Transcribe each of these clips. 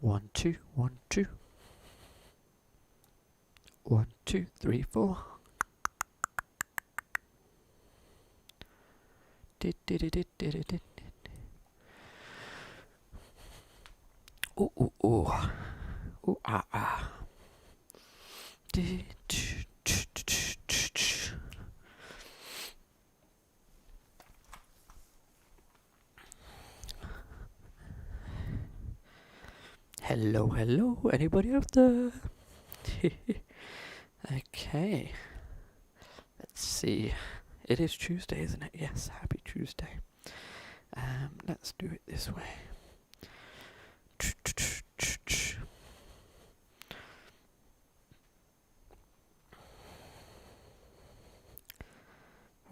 1, 2, 1, 2. 1, 2, 3, 4. Did. Ooh, ooh, ooh. Ooh, ah, ah. Hello, hello, anybody out there? Okay, let's see. It is Tuesday, isn't it? Yes, happy Tuesday. Let's do it this way.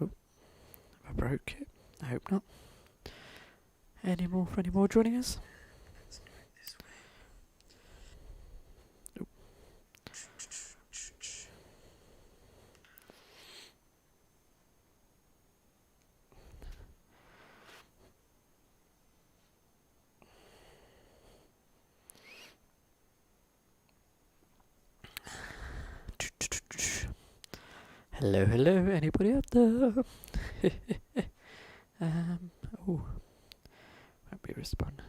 Oh, I broke it. I hope not. Any more joining us? Let's do it this way. Oh. Hello, hello, anybody out there? Oh, won't be respond.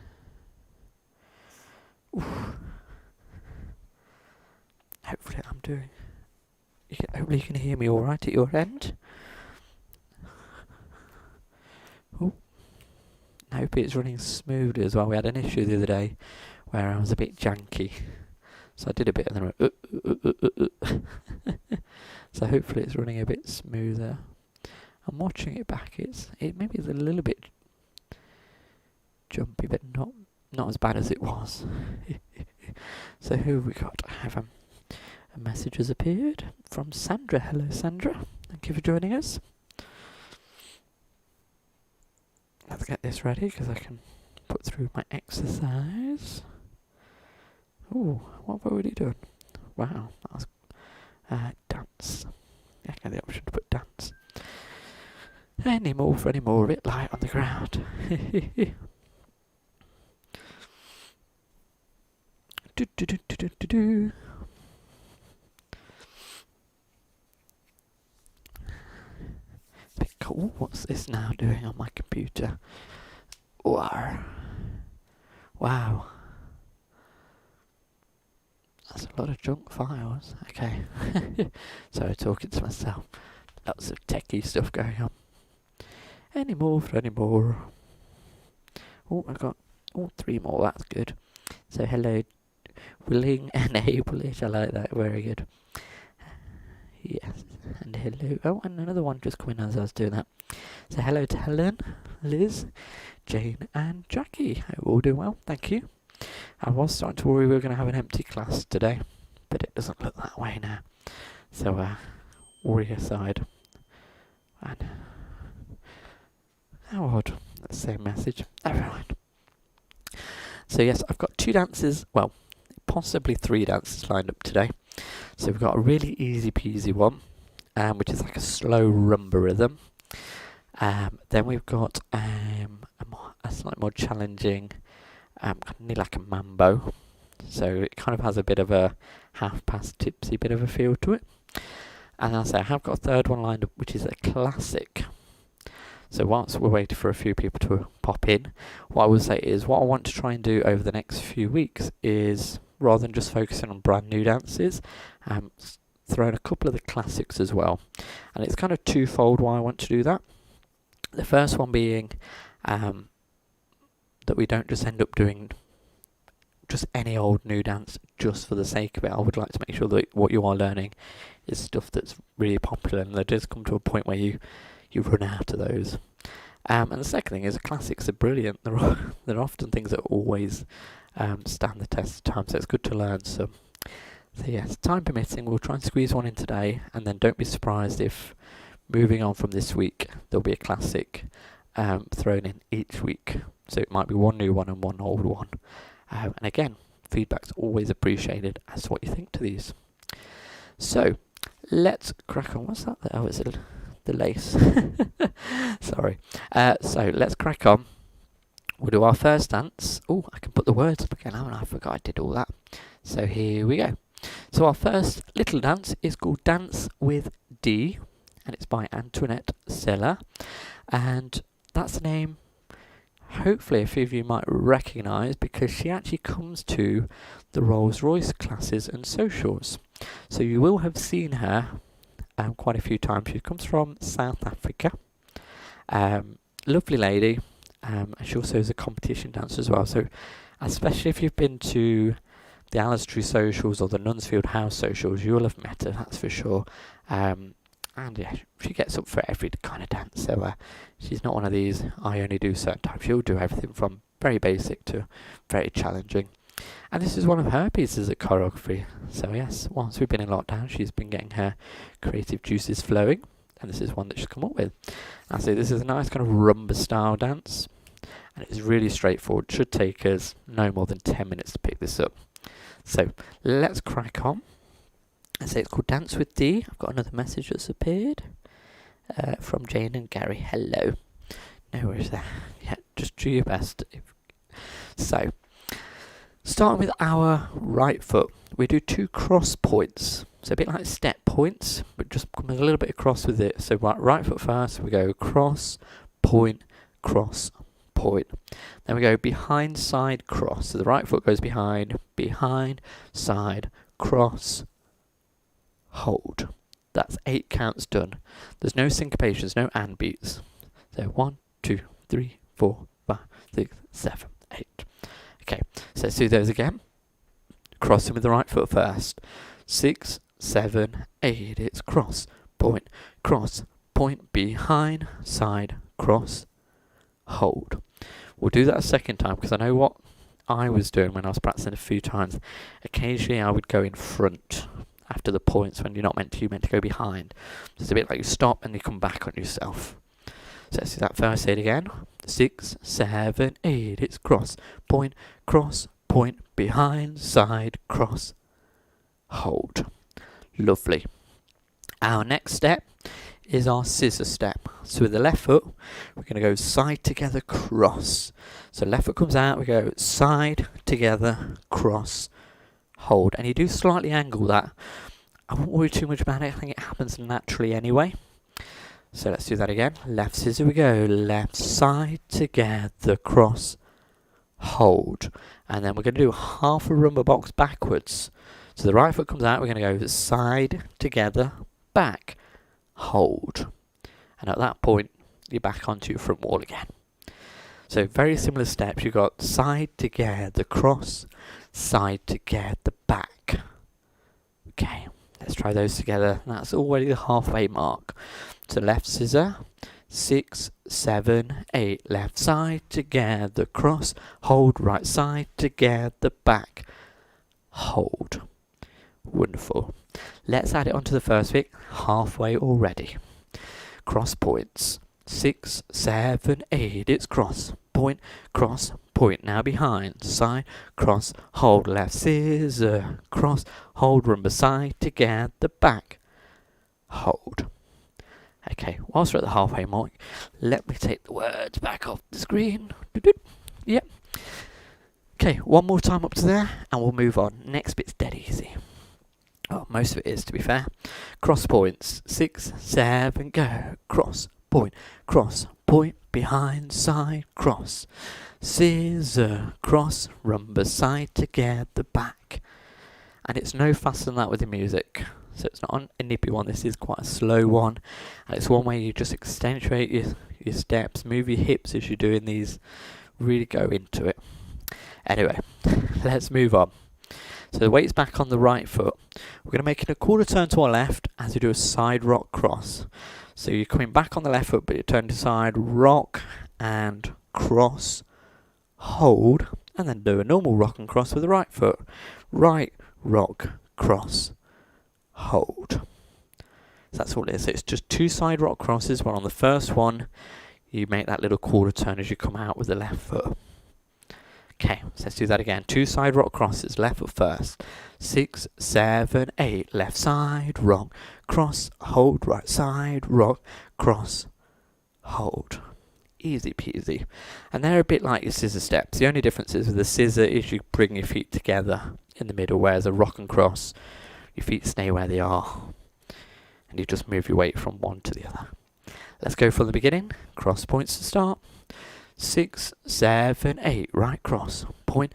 Hopefully I'm doing. Hopefully you can hear me all right at your end. Oh, I hope it's running smoothly as well. We had an issue the other day where I was a bit janky, so I did a bit and then so hopefully it's running a bit smoother. I'm watching it back. It maybe is a little bit jumpy, but not as bad as it was. So who have we got? I have a message has appeared from Sandra. Hello, Sandra. Thank you for joining us. Let's get this ready because I can put through my exercise. Oh, what have I already done? Wow, that was dance. I get the option to put dance. Any more, a bit light on the ground. do. It's a bit cool. What's this now doing on my computer? Wow. That's a lot of junk files. Okay. Sorry, talking to myself. Lots of techie stuff going on. Any more? Oh, I got 3 more. That's good. So hello, willing, enable it. I like that. Very good. Yes, and hello. Oh, and another one just coming as I was doing that. So hello to Helen, Liz, Jane, and Jackie. I all doing well. Thank you. I was starting to worry we were going to have an empty class today, but it doesn't look that way now. So, worry aside. And how odd. That's the same message. Never mind. So yes, I've got 2 dances, well, possibly 3 dances lined up today. So we've got a really easy peasy one, which is like a slow rumba rhythm. Then we've got a slightly more challenging, nearly like a mambo. So it kind of has a bit of a half-past tipsy bit of a feel to it. And as I say, I have got a 3rd one lined up, which is a classic. So whilst we're waiting for a few people to pop in, what I would say is what I want to try and do over the next few weeks is, rather than just focusing on brand new dances, throw in a couple of the classics as well. And it's kind of twofold why I want to do that. The first one being that we don't just end up doing just any old new dance just for the sake of it. I would like to make sure that what you are learning is stuff that's really popular, and there does come to a point where you run out of those. And the second thing is classics are brilliant. They're often things that always stand the test of time, so it's good to learn some. So yes, time permitting, we'll try and squeeze one in today, and then don't be surprised if moving on from this week there'll be a classic thrown in each week. So it might be one new one and one old one. And again, feedback's always appreciated as to what you think to these. So let's crack on. What's that there? Oh, it's the lace. Sorry. So let's crack on we'll do our first dance. Oh, I can put the words up again, haven't I? I forgot I did all that. So here we go. So our first little dance is called Dance with D, and it's by Antoinette Seiler. And that's a name hopefully a few of you might recognise, because she actually comes to the Rolls-Royce classes and socials. So you will have seen her quite a few times. She comes from South Africa. Lovely lady. And she also is a competition dancer as well. So especially if you've been to the Alistair socials or the Nunsfield House socials, you will have met her, that's for sure. And yeah, she gets up for every kind of dance. So she's not one of these, I only do certain types. She'll do everything from very basic to very challenging. And this is one of her pieces of choreography. So yes, once we've been in lockdown, she's been getting her creative juices flowing. And this is one that she's come up with. And so this is a nice kind of rumba style dance. And it's really straightforward. It should take us no more than 10 minutes to pick this up. So let's crack on. I say it's called Dance with D. I've got another message that's appeared from Jane and Gary. Hello. No worries there. Yeah, just do your best. So, starting with our right foot, we do 2 cross points. So a bit like step points, but just come a little bit across with it. So right foot first, we go cross, point, cross, point. Then we go behind, side, cross. So the right foot goes behind, side, cross, hold. That's 8 counts done. There's no syncopations, no and beats. So 1, 2, 3, 4, 5, 6, 7, 8. Okay, so let's do those again. Crossing with the right foot first. 6, 7, 8. It's cross, point, behind, side, cross, hold. We'll do that a second time, because I know what I was doing when I was practicing a few times. Occasionally I would go in front after the points when you're not meant to. You're meant to go behind. So it's a bit like you stop and you come back on yourself. So let's do that first. Say it again. 6, 7, 8. It's cross, point, behind, side, cross, hold. Lovely. Our next step is our scissor step. So with the left foot, we're going to go side together, cross. So left foot comes out, we go side together, cross, hold. And you do slightly angle that. I won't worry too much about it. I think it happens naturally anyway. So let's do that again. Left scissor we go. Left side together, cross, hold. And then we're going to do half a rumba box backwards. So the right foot comes out. We're going to go side together, back, hold. And at that point, you're back onto your front wall again. So very similar steps. You've got side together, cross, side together, back. Okay, let's try those together. That's already the halfway mark. So left scissor, 6, 7, 8. Left side together, cross, hold. Right side together, back, hold. Wonderful. Let's add it onto the first bit. Halfway already. Cross points. 6, 7, 8. It's cross, point, now behind, side, cross, hold, left scissor, cross, hold, rumba side, together, back, hold. Okay, whilst we're at the halfway mark, let me take the words back off the screen. Yep. Okay, one more time up to there, and we'll move on. Next bit's dead easy. Well, most of it is, to be fair. Cross points. 6, 7, go. Cross, point, behind, side, cross. Scissor, cross, rumba, side, together, back. And it's no faster than that with the music. So it's not a nippy one, this is quite a slow one. And it's one where you just accentuate your steps, move your hips as you're doing these, really go into it. Anyway, let's move on. So the weight's back on the right foot. We're going to make it a quarter turn to our left as we do a side rock cross. So you're coming back on the left foot, but you turn to side, rock and cross, hold, and then do a normal rock and cross with the right foot. Right, rock, cross, hold. So that's all it is. So it's just 2 side rock crosses, where on the first one, you make that little quarter turn as you come out with the left foot. Okay, so let's do that again. 2 side rock crosses, left foot first. 6, 7, 8. Left side, rock, cross, hold. Right side, rock, cross, hold. Easy peasy. And they're a bit like your scissor steps. The only difference is with the scissor is you bring your feet together in the middle, whereas a rock and cross, your feet stay where they are. And you just move your weight from one to the other. Let's go from the beginning. Cross points to start. 6, 7, 8, right cross, point,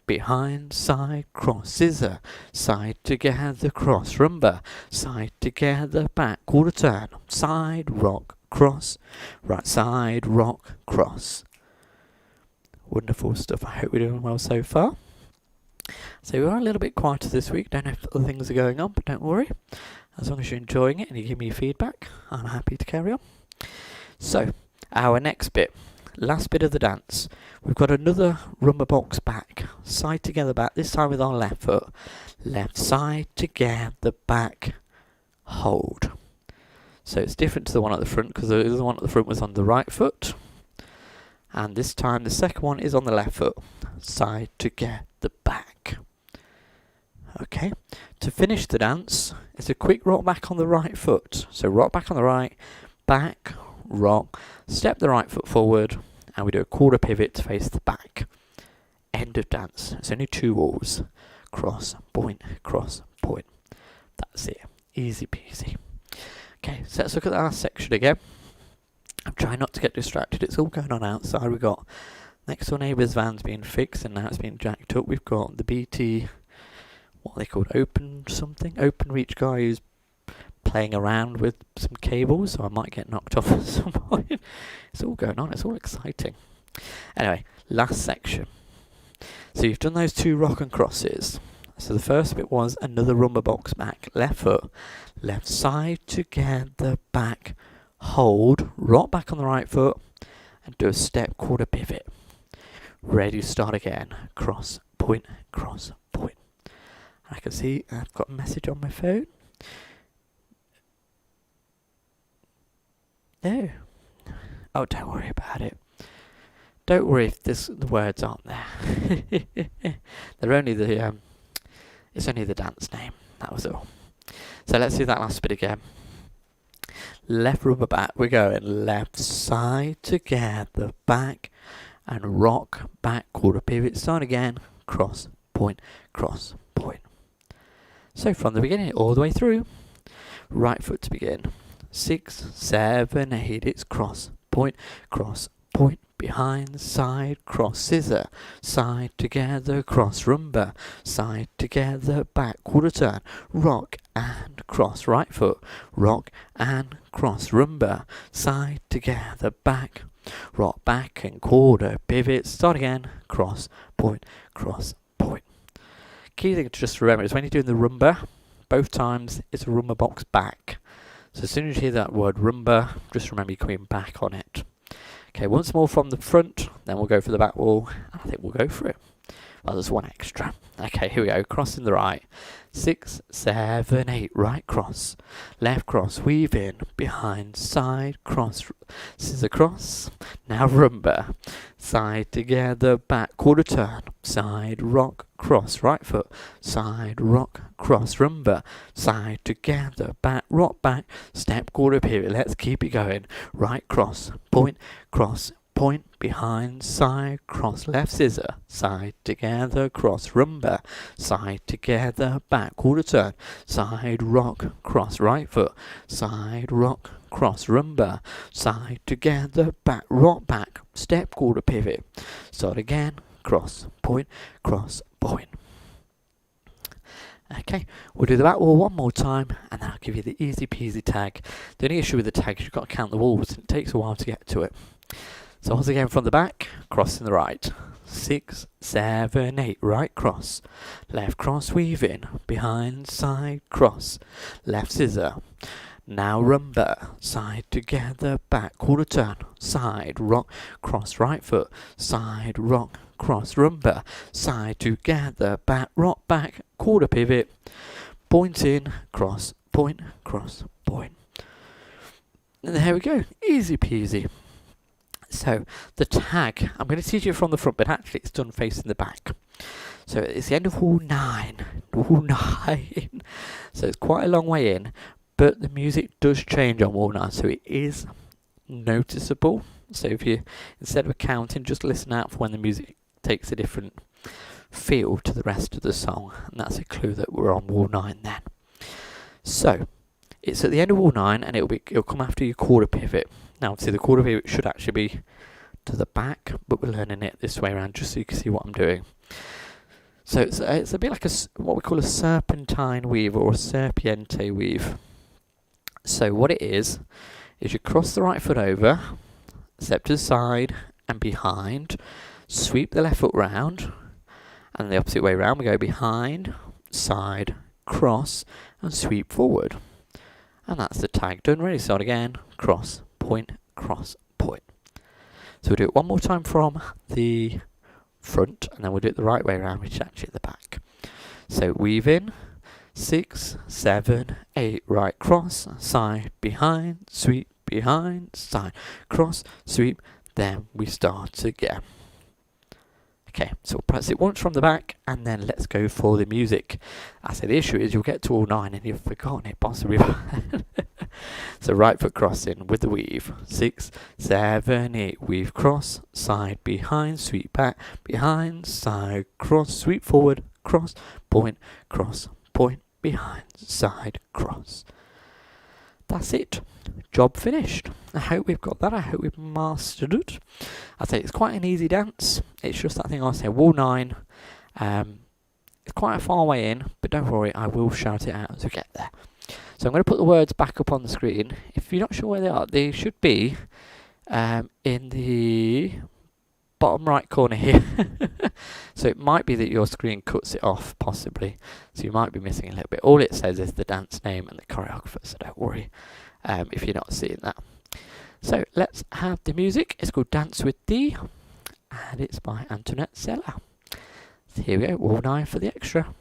behind, side, cross, scissor, side together, cross, rumba, side together, back, quarter turn, side, rock, cross, right side, rock, cross. Wonderful stuff. I hope we're doing well so far. So we are a little bit quieter this week. Don't know if other things are going on, but don't worry. As long as you're enjoying it and you give me feedback, I'm happy to carry on. So, our next bit, last bit of the dance, we've got another rumba box back, side together back, this time with our left foot, left side together back, hold. So it's different to the one at the front because the other one at the front was on the right foot, and this time the second one is on the left foot, side together back. Okay, to finish the dance, it's a quick rock back on the right foot, so rock back on the right, back, rock, step the right foot forward, and we do a quarter pivot to face the back. End of dance. It's only 2 walls. Cross, point, cross, point. That's it. Easy peasy. Okay, so let's look at the last section again. I'm trying not to get distracted. It's all going on outside. We've got next door neighbour's van's being fixed and now it's being jacked up. We've got the BT, what are they called, open reach guy who's playing around with some cables, so I might get knocked off at some point. It's all going on, it's all exciting. Anyway, last section. So you've done those 2 rock and crosses. So the first bit was another rumba box back, left foot, left side together, back, hold, rock back on the right foot, and do a step quarter pivot. Ready to start again. Cross, point, cross, point. I can see I've got a message on my phone. No. Oh, don't worry about it. Don't worry if the words aren't there. They're only the it's only the dance name. That was all. So let's do that last bit again. Left rubber back. We're going left side together, back, and rock back quarter pivot. Start again. Cross, point, cross, point. So from the beginning all the way through. Right foot to begin. 6, 7, 8, it's cross, point, behind, side, cross, scissor, side together, cross, rumba, side together, back, quarter turn, rock and cross, right foot, rock and cross, rumba, side together, back, rock back and quarter, pivot, start again, cross, point. Key thing to just remember is when you're doing the rumba, both times it's a rumba box back. So as soon as you hear that word rumba, just remember you're coming back on it. Okay, once more from the front, then we'll go for the back wall. I think we'll go for it. Well, there's one extra. Okay, here we go. Crossing the right. 6, 7, 8, right cross. Left cross, weave in. Behind, side, cross. Scissor cross. Now rumba. Side together, back, quarter turn. Side, rock, cross, right foot. Side, rock, cross, rumba. Side together, back, rock back. Step, quarter pivot. Let's keep it going. Right cross, point, cross, point, behind, side, cross, left scissor, side together, cross, rumba, side together, back, quarter turn, side, rock, cross, right foot, side, rock, cross, rumba, side together, back, rock back, step, quarter pivot, start again, cross, point, cross, point. Okay, we'll do the back wall one more time and then I'll give you the easy peasy tag. The only issue with the tag is you've got to count the walls and it takes a while to get to it. So once again from the back, crossing the right. 6, 7, 8, right cross. Left cross, weave in. Behind, side, cross. Left scissor. Now rumba. Side together, back, quarter turn. Side, rock, cross, right foot. Side, rock, cross, rumba. Side together, back, rock, back, quarter pivot. Point in, cross, point, cross, point. And there we go. Easy peasy. So, the tag, I'm going to teach you from the front, but actually it's done facing the back. So, it's the end of wall 9. Wall 9. So, it's quite a long way in, but the music does change on wall 9. So, it is noticeable. So if you, instead of counting, just listen out for when the music takes a different feel to the rest of the song, and that's a clue that we're on wall 9 then. So it's at the end of wall 9, and it'll come after your quarter pivot. Now obviously the quarter pivot should actually be to the back, but we're learning it this way around just so you can see what I'm doing. So it's a bit like what we call a serpentine weave or a serpiente weave. So what it is you cross the right foot over, step to the side and behind, sweep the left foot round, and the opposite way round we go behind, side, cross, and sweep forward. And that's the tag done. Ready, start again. Cross, point, cross, point. So we'll do it one more time from the front, and then we'll do it the right way around, which is actually at the back. So weave in, 6, 7, 8, right, cross, side, behind, sweep, behind, side, cross, sweep, then we start again. Okay, so we'll press it once from the back, and then let's go for the music. I say the issue is you'll get to all 9 and you've forgotten it possibly. So right foot crossing with the weave. 6, 7, 8, weave, cross, side, behind, sweep back, behind, side, cross, sweep forward, cross, point, behind, side, cross. That's it. Job finished. I hope we've got that. I hope we've mastered it. I'd say it's quite an easy dance. It's just that thing I say, wall 9. It's quite a far way in, but don't worry, I will shout it out as we get there. So I'm going to put the words back up on the screen. If you're not sure where they are, they should be in the bottom right corner here. So it might be that your screen cuts it off, possibly. So you might be missing a little bit. All it says is the dance name and the choreographer, so don't worry if you're not seeing that. So let's have the music. It's called Dance with Thee, and it's by Antoinette Seiler. So here we go, wall 9 for the extra.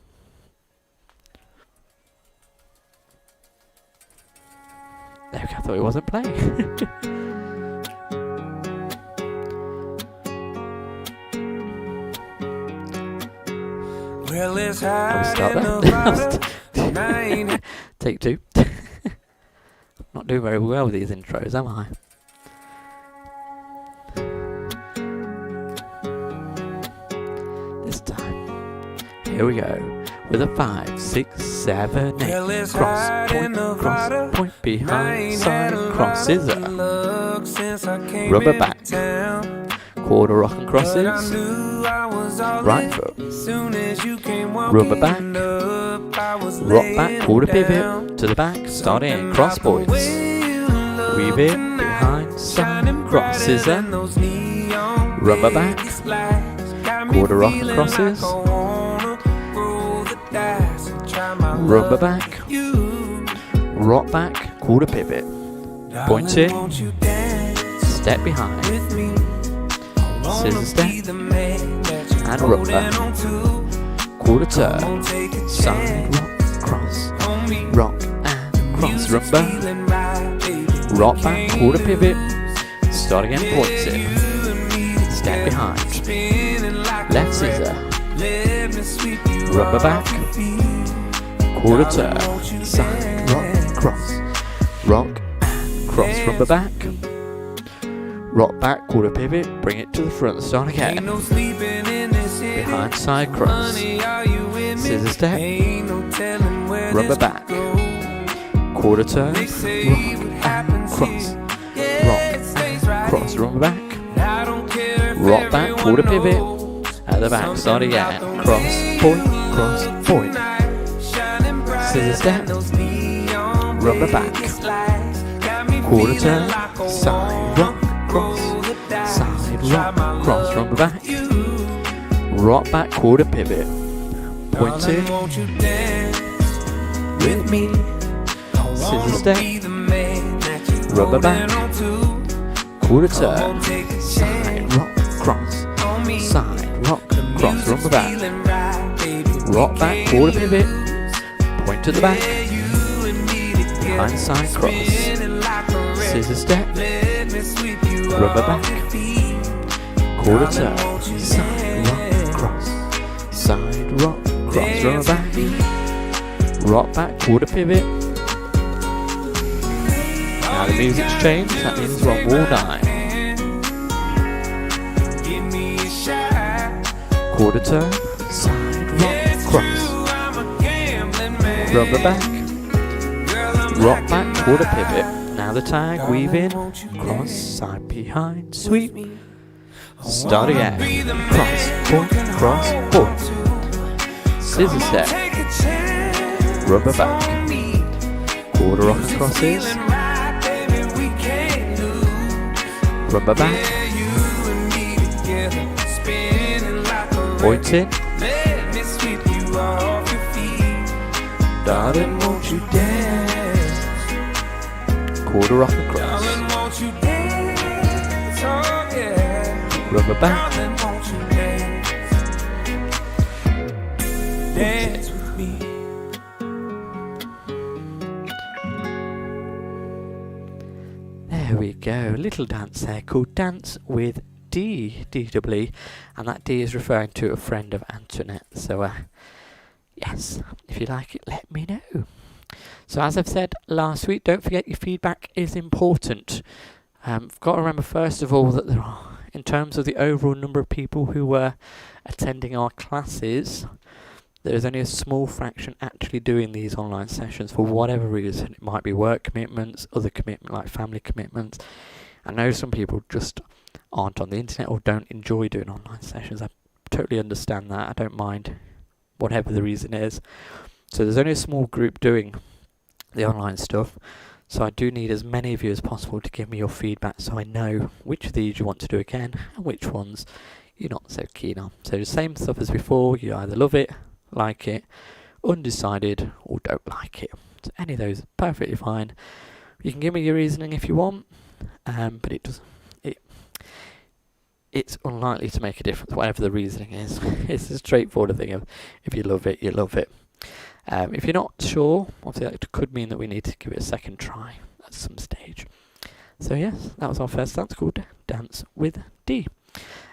There we go, I thought it wasn't playing. Well, it's start there. Take 2. Not doing very well with these intros, am I? This time. Here we go. With a 5, 6, 7, 8. Cross, point, behind, side, cross, scissor. Rubber back. Quarter rock and crosses. Right foot. Rubber back. Rock back, quarter pivot. To the back, start in, cross points. Weave in, behind, side, cross, scissor. Rubber back. Quarter rock and crosses. Rubber back. Rock back, quarter pivot. Point in. Step behind. Scissor step. And rubber. Quarter turn. Side rock, cross. Rock and cross, rubber. Rock back, quarter pivot. Start again, points in. Step behind. Left scissor. Rubber back. Quarter turn. Side rock, cross. Rock and cross, rubber back. Rock back, quarter pivot. Bring it to the front. Start again. Behind, side, cross. Scissor step. Rubber back. Quarter turn. Rock and cross. Rock and cross, rubber back. Rock back, quarter pivot. At the back, start again. Cross, point. Scissor step. Rubber back. Quarter turn. Side rock, cross. Side rock, cross, rubber back. Rock back, quarter pivot. Point in. With me. Scissor step. Rubber back. Quarter turn. Side rock, cross. Side rock, cross, rubber back. Rock back, quarter pivot. Point to the back. Behind, side, cross. Scissor step. Rubber back. Quarter turn. Side rock, cross. Side rock, cross, rubber back. Rock back, quarter pivot. Now the music's changed, that means we're on wall 9. Give me a shot. Quarter turn, side rock, cross. I'm a gambling man. Rubber back, Girl, I'm rock like back, a quarter mind. pivot. Now the tag, weave in, Won't you cross, dance side behind, sweep. me? Start Wanna again. be the Cross, man point, you can cross, hold point. to. Scissor Come on, step, take a chance rubber back. on me. Quarter rock Music's crosses, feeling right, baby, we can't lose. rubber back, Yeah, you and me together, spinning like a point in, record. Let me sweep you off your feet. darling, Won't you dance? quarter rock across, Darling, won't you dance? Oh yeah. rubber back, Darling, won't you dance? Dance with me. there we go, a little dance there called Dance with D, D-double-E, and that D is referring to a friend of Antoinette, so yes, if you like it, let me know. So as I've said last week, don't forget your feedback is important. I've got to remember first of all that there are, in terms of the overall number of people who were attending our classes, there's only a small fraction actually doing these online sessions for whatever reason. It might be work commitments, other commitment like family commitments. I know some people just aren't on the internet or don't enjoy doing online sessions. I totally understand that. I don't mind whatever the reason is. So there's only a small group doing the online stuff. So I do need as many of you as possible to give me your feedback so I know which of these you want to do again and which ones you're not so keen on. So the same stuff as before, you either love it, like it, undecided, or don't like it. So any of those are perfectly fine. You can give me your reasoning if you want, but it's unlikely to make a difference, whatever the reasoning is. It's a straightforward thing of if you love it, you love it. If you're not sure, obviously that could mean that we need to give it a second try at some stage. So yes, that was our first dance called Dance with D.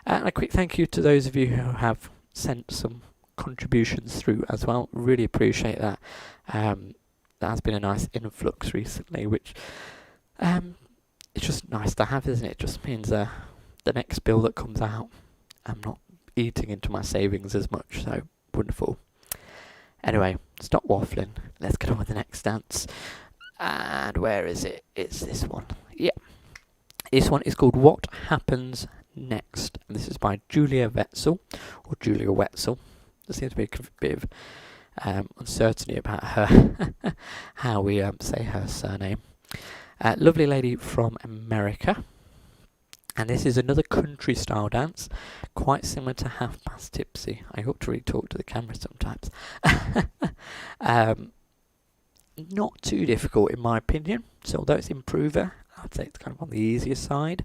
And a quick thank you to those of you who have sent some contributions through as well. Really appreciate that. That has been a nice influx recently, which it's just nice to have, isn't it? It just means the next bill that comes out, I'm not eating into my savings as much, so wonderful. Anyway, stop waffling. Let's get on with the next dance. And where is it? It's this one. Yeah. This one is called What Happens Next. And this is by Julia Wetzel, or Julia Wetzel. There seems to be a bit of uncertainty about her, how we say her surname. Lovely lady from America. And this is another country style dance, quite similar to Half Past Tipsy. I ought to really talk to the camera sometimes. Not too difficult in my opinion. So although it's improver, I'd say it's kind of on the easier side.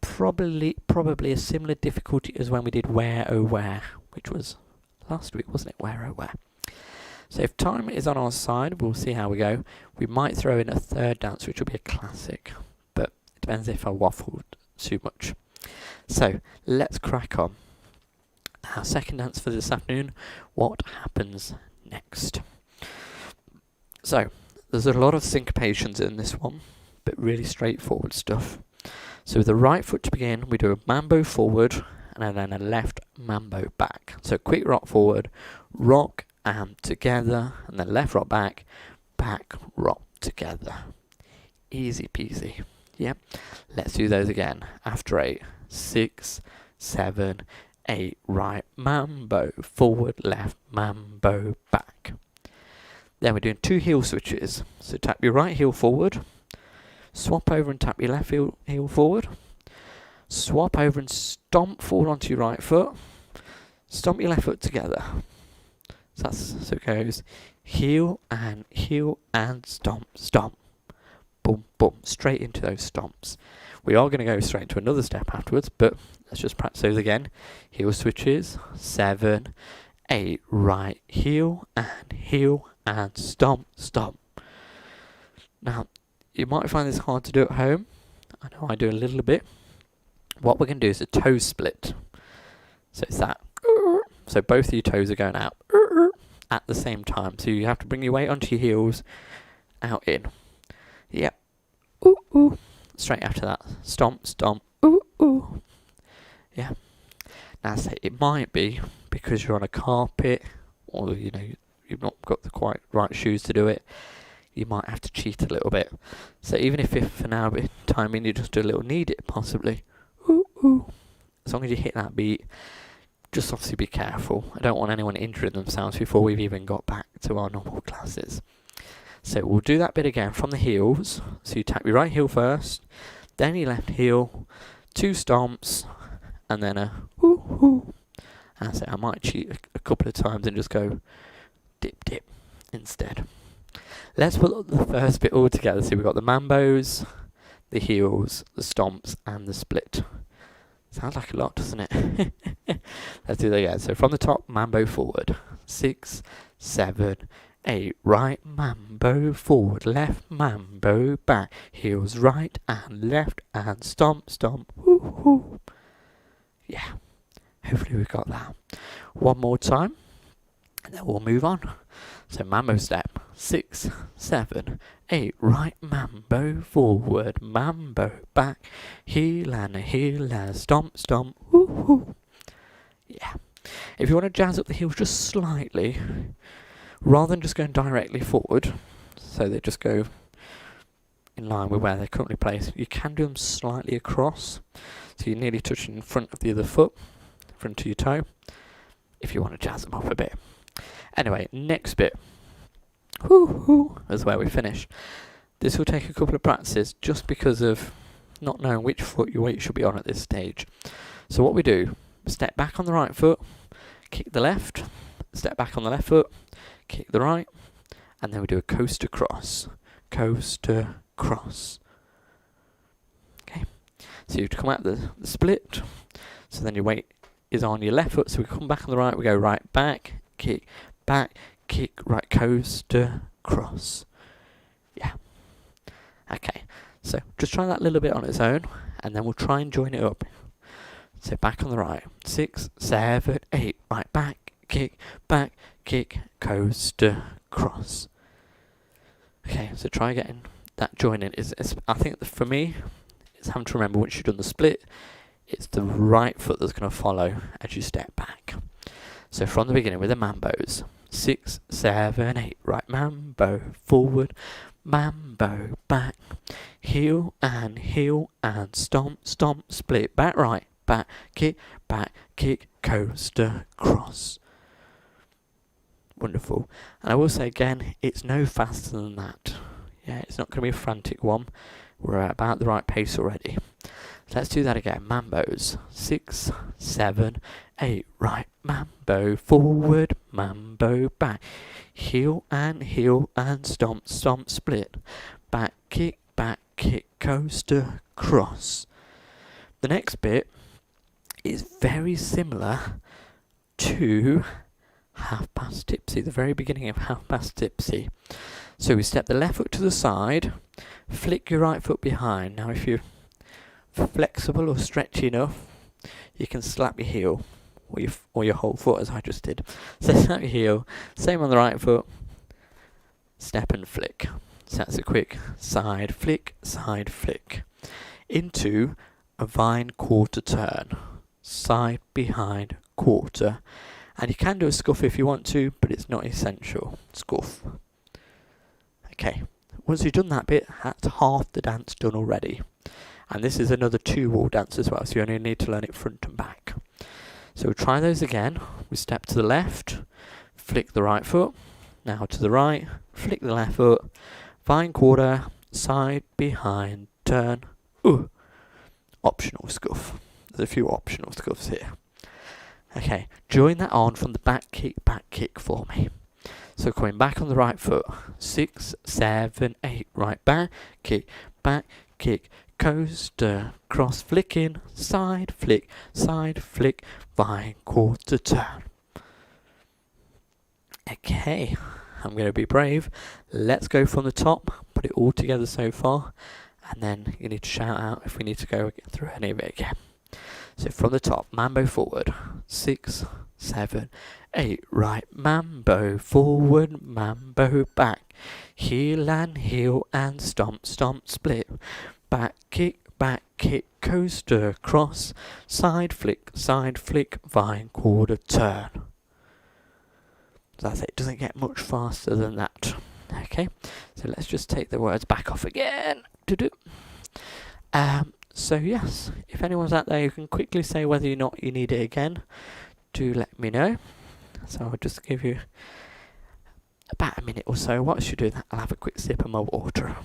Probably a similar difficulty as when we did Where Oh Where, which was last week, wasn't it? Where Oh Where. So if time is on our side, we'll see how we go. We might throw in a third dance, which will be a classic, but it depends if I waffled too much. So let's crack on. Our second dance for this afternoon, What Happens Next. So there's a lot of syncopations in this one, but really straightforward stuff. So with the right foot to begin, we do a mambo forward and then a left mambo back. So quick rock forward, rock and together, and then left rock back, back rock together. Easy peasy. Yep. Let's do those again. After 8, 6, 7, 8, right mambo, forward, left mambo, back. Then we're doing 2 heel switches. So tap your right heel forward, swap over and tap your left heel forward, swap over and stomp forward onto your right foot, stomp your left foot together. So it goes heel and stomp, stomp. Boom, boom, straight into those stomps. We are going to go straight into another step afterwards, but let's just practice those again. Heel switches, 7, 8, right heel and stomp, stomp. Now, you might find this hard to do at home. I know I do a little bit. What we're going to do is a toe split. So it's that. So both of your toes are going out at the same time. So you have to bring your weight onto your heels, out in. Yep. ooh, ooh. Straight after that, stomp, stomp, ooh, ooh. Yeah. Now, say it might be because you're on a carpet, or you've not got the quite right shoes to do it. You might have to cheat a little bit. So even if for now timing you just do a little knead it possibly. Ooh, ooh. As long as you hit that beat, just obviously be careful. I don't want anyone injuring themselves before we've even got back to our normal classes. So we'll do that bit again from the heels. So you tap your right heel first, then your left heel, 2 stomps, and then a ooh, ooh. And I might cheat a couple of times and just go dip, dip instead. Let's put the first bit all together. So we've got the mambos, the heels, the stomps, and the split. Sounds like a lot, doesn't it? Let's do that again. So from the top, mambo forward. 6, 7, 8. Right mambo forward. Left mambo back. Heels right and left and stomp, stomp. Woo, woo. Yeah. Hopefully we've got that. One more time. And then we'll move on. So mambo step. 6, 7, 8. Right mambo forward. Mambo back. Heel and a heel and a stomp, stomp. Woo, woo. Yeah. If you want to jazz up the heels just slightly, rather than just going directly forward, so they just go in line with where they're currently placed, you can do them slightly across. So you're nearly touching in front of the other foot, front of your toe, if you want to jazz them up a bit. Anyway, next bit. Woo-hoo, is where we finish. This will take a couple of practices just because of not knowing which foot your weight should be on at this stage. So what we do, step back on the right foot, kick the left, step back on the left foot, kick the right, and then we do a coaster cross. Coaster cross. Okay, so you come out the split, so then your weight is on your left foot, so we come back on the right, we go right back, kick, right coaster cross. Yeah. Okay, so just try that little bit on its own, and then we'll try and join it up. So back on the right, 6, 7, 8, right back, kick, coaster cross. Okay, so try getting that joining. I think for me, it's having to remember once you've done the split, it's the right foot that's going to follow as you step back. So from the beginning with the mambos, 6, 7, 8, right mambo forward, mambo back, heel and stomp, stomp, split, back right, back, kick, coaster, cross. Wonderful. And I will say again, it's no faster than that. Yeah, it's not going to be a frantic one. We're at about the right pace already. Let's do that again. Mambos. 6, 7, 8. Right mambo forward, mambo back. Heel and stomp, stomp, split. Back, kick, coaster, cross. The next bit is very similar to half past tipsy, the very beginning of half past tipsy. So we step the left foot to the side, flick your right foot behind. Now if you're flexible or stretchy enough, you can slap your heel or your whole foot as I just did. So slap your heel, same on the right foot, step and flick. So that's a quick side flick, into a vine quarter turn, side behind quarter. And you can do a scuff if you want to, but it's not essential. Scuff. Okay, once you've done that bit, that's half the dance done already. And this is another 2-wall dance as well, so you only need to learn it front and back. So we'll try those again. We step to the left, flick the right foot, now to the right, flick the left foot, vine quarter, side, behind, turn, optional scuff. There's a few optional scuffs here. Okay, join that on from the back kick for me. So coming back on the right foot, 6, 7, 8, right back, kick, coaster, cross, flicking, side flick, vine, quarter turn. Okay, I'm going to be brave. Let's go from the top, put it all together so far, and then you need to shout out if we need to go through any of it again. So from the top, mambo forward, 6, 7, 8, right mambo, forward mambo, back, heel and stomp, stomp, split, back kick, coaster, cross, side flick, vine, quarter turn. That's it, doesn't get much faster than that. Okay, so let's just take the words back off again. So yes, if anyone's out there who can quickly say whether or not you need it again, do let me know. So I'll just give you about a minute or so. Whilst you do that, I'll have a quick sip of my water.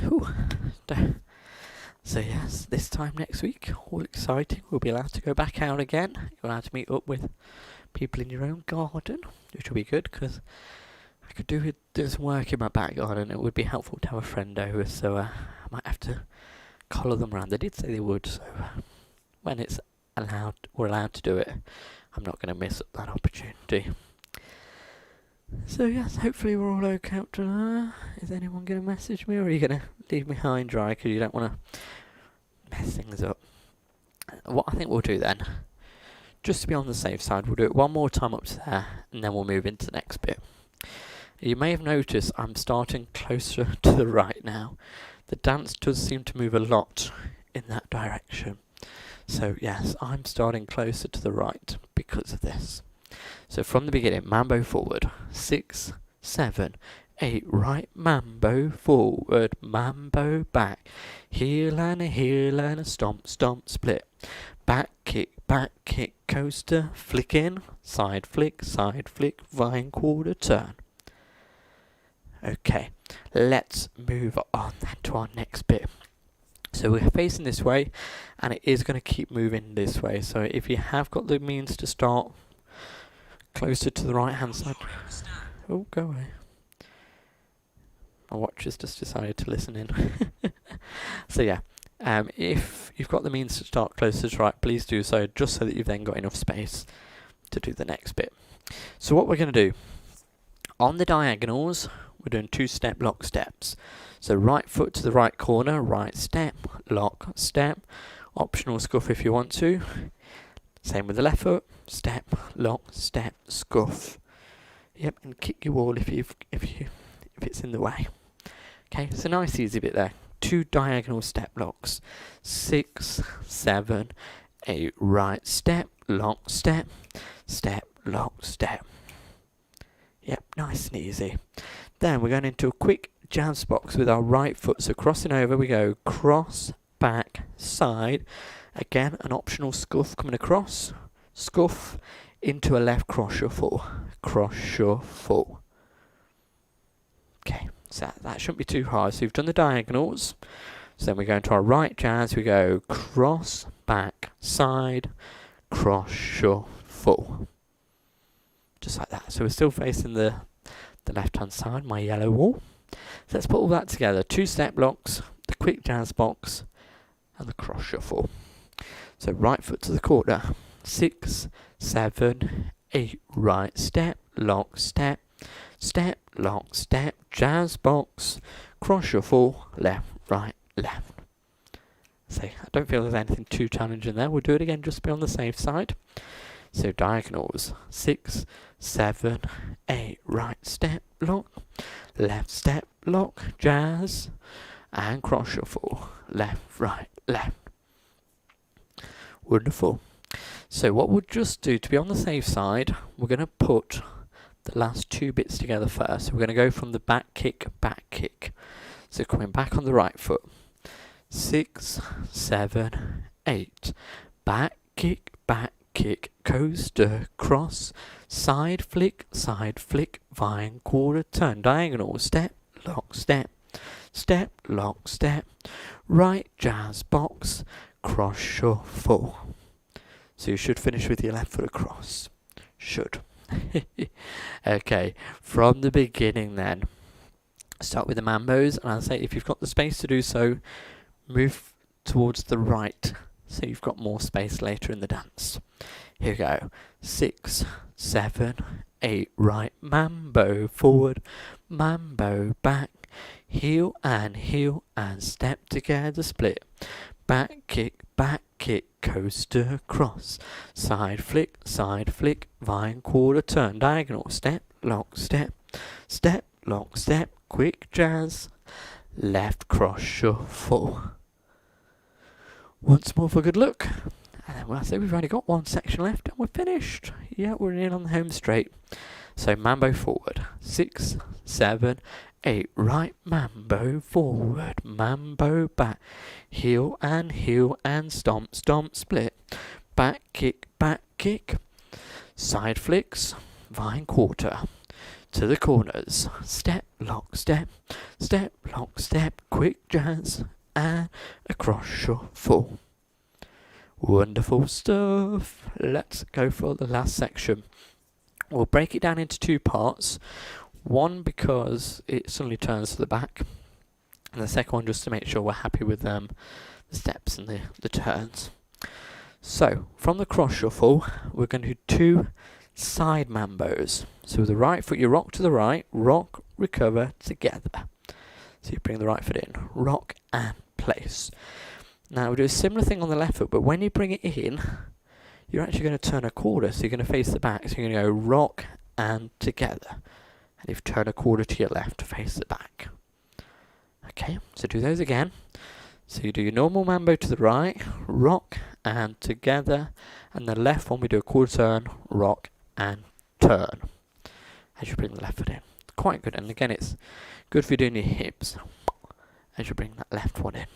Whew. So yes, this time next week, all exciting, we'll be allowed to go back out again. You're allowed to meet up with people in your own garden, which will be good, because I could do some work in my back garden. It would be helpful to have a friend over, so I might have to collar them around. They did say they would, so when we're allowed to do it, I'm not going to miss up that opportunity. So yes, hopefully we're all okay up to there. Is anyone going to message me, or are you going to leave me high and dry because you don't want to mess things up? What I think we'll do then, just to be on the safe side, we'll do it one more time up to there, and then we'll move into the next bit. You may have noticed I'm starting closer to the right now. The dance does seem to move a lot in that direction. So yes, I'm starting closer to the right because of this. So from the beginning, mambo forward, 6, 7, 8, right mambo forward, mambo back, heel and a stomp, stomp, split, back kick, coaster, flick in, side flick, vine, quarter turn. Okay, let's move on then to our next bit. So we're facing this way, and it is going to keep moving this way. So if you have got the means to start closer to the right hand side. Oh, go away. My watch has just decided to listen in. So yeah, if you've got the means to start closer to right, please do so, just so that you've then got enough space to do the next bit. So what we're going to do, on the diagonals, we're doing 2-step lock steps. So right foot to the right corner, right step, lock, step, optional scuff if you want to. Same with the left foot, step, lock, step, scuff. Yep, and kick your wall if it's in the way. Okay, it's a nice easy bit there. 2 diagonal step locks. 6, 7, 8, right step, lock, step, lock, step. Yep, nice and easy. Then we're going into a quick jazz box with our right foot. So crossing over, we go cross, back, side. Again, an optional scuff coming across. Scuff into a left cross shuffle. Cross shuffle. Okay, so that shouldn't be too hard. So we've done the diagonals. So then we go into our right jazz. We go cross, back, side, cross shuffle. Just like that. So we're still facing the left-hand side, my yellow wall. So let's put all that together. 2-step locks, the quick jazz box, and the cross shuffle. So right foot to the corner. 6, 7, 8, right step, lock, step, lock, step, jazz box, cross shuffle, left, right, left. So I don't feel there's anything too challenging there. We'll do it again just to be on the safe side. So diagonals, 6, 7, 8, right step, lock, left step, lock, jazz, and cross shuffle, left, right, left. Wonderful. So what we'll just do, to be on the safe side, we're going to put the last 2 bits together first. So we're going to go from the back kick. So coming back on the right foot. 6, 7, 8. Back kick, coaster, cross, side flick, vine, quarter turn, diagonal, step, lock, step, lock, step, right jazz box, cross shuffle. So you should finish with your left foot across. Should. Okay, from the beginning then. Start with the mambos, and I'll say if you've got the space to do so, move towards the right so you've got more space later in the dance. Here we go. 6, 7, 8 right, mambo forward, mambo back, heel and step together, split, back kick, coaster cross, side flick, vine quarter turn, diagonal, step, lock, step, quick jazz, left cross shuffle. Once more for a good look. And then I say we've only got one section left and we're finished. Yeah, we're in on the home straight. So mambo forward, 6, 7, 8, right, mambo forward, mambo back, heel and stomp, split, back kick, side flicks, vine quarter, to the corners, step, lock, step, quick jazz, and across shuffle. Wonderful stuff. Let's go for the last section. We'll break it down into 2 parts. One because it suddenly turns to the back, and the second one just to make sure we're happy with the steps and the turns. So from the cross shuffle, we're going to do 2 side mambos. So with the right foot, you rock to the right, rock, recover, together. So you bring the right foot in, rock and place. Now we'll do a similar thing on the left foot, but when you bring it in, you're actually going to turn a quarter, so you're going to face the back. So you're going to go rock and together. And you've turned a quarter to your left to face the back. Okay, so do those again. So you do your normal mambo to the right, rock and together, and the left one we do a quarter turn, rock and turn. As you bring the left foot in. Quite good, and again it's good for doing your hips as you bring that left one in.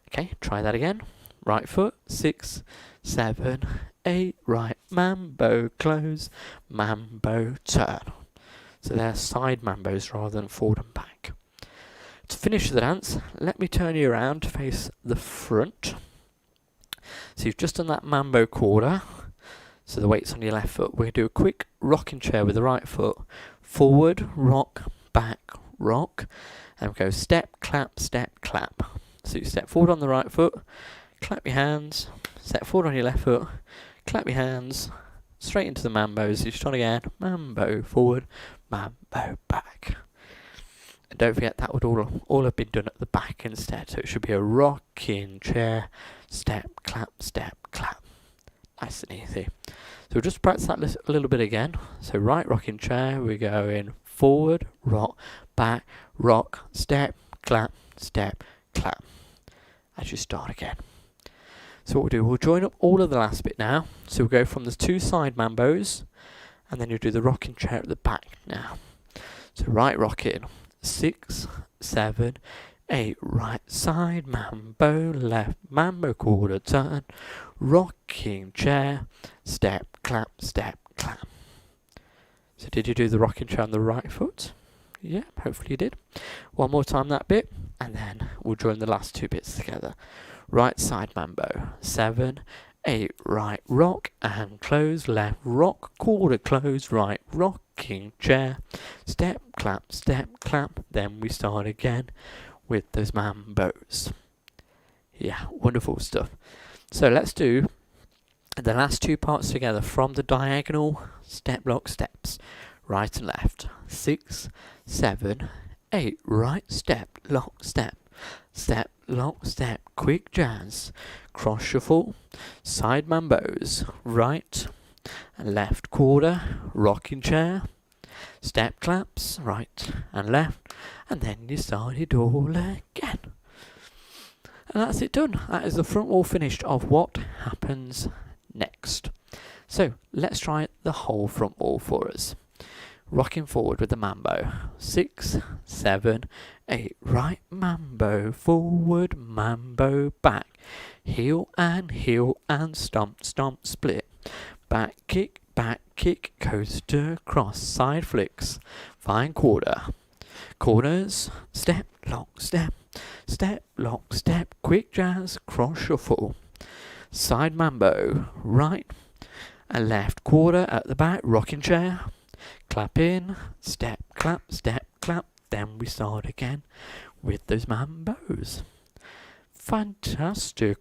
Okay, try that again. Right foot, 6, 7, 8, right, mambo, close, mambo, turn. So they're side mambos rather than forward and back. To finish the dance, let me turn you around to face the front. So you've just done that mambo quarter. So the weight's on your left foot. We're going to do a quick rocking chair with the right foot. Forward, rock, back, rock. And we go step, clap, clap. So you step forward on the right foot, clap your hands, step forward on your left foot, clap your hands, straight into the mambos. You start again, mambo forward, mambo back. And don't forget that would all have been done at the back instead. So it should be a rocking chair, step, clap, nice and easy. So we'll just practice that a little bit again. So right rocking chair, we're going forward, rock, back, rock, step, clap, clap. As you start again. So what we'll do, we'll join up all of the last bit now. So we'll go from the 2 side mambos, and then you'll do the rocking chair at the back now. So right rocking, 6, 7, 8, right side mambo, left mambo quarter turn, rocking chair, step, clap. So did you do the rocking chair on the right foot? Yeah, hopefully you did. One more time that bit, and then we'll join the last 2 bits together. Right side mambo, 7, 8, right rock and close, left rock, quarter close, right rocking chair, step, clap, then we start again with those mambos. Yeah, wonderful stuff. So let's do the last 2 parts together from the diagonal step lock steps. Right and left. 6, 7, 8, right, step, lock, step, lock, step, quick jazz, cross shuffle, side mambos, right and left quarter, rocking chair, step claps, right and left, and then you start it all again. And that's it done. That is the front wall finished of what happens next. So let's try the whole front wall for us. Rocking forward with the mambo. 6, 7, 8, right mambo, forward mambo, back, heel and stomp, split, back kick, coaster, cross, side flicks, fine quarter, corners, step, lock, step, quick jazz, cross shuffle, side mambo, right and left quarter at the back, rocking chair, clap in, step, clap, then we start again with those mambos. Fantastic.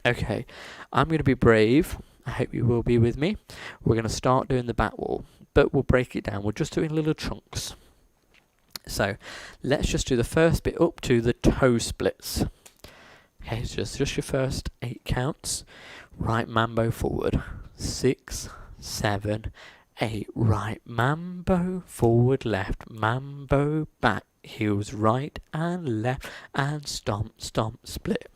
Okay, I'm going to be brave I hope you will be with me. We're going to start doing the back wall, but we'll break it down. We're just doing little chunks. So let's just do the first bit up to the toe splits. Okay, so just your first 8 counts. Right mambo forward. 6, 7, 8. Right mambo forward, left mambo back. Heels right and left and stomp, stomp, split.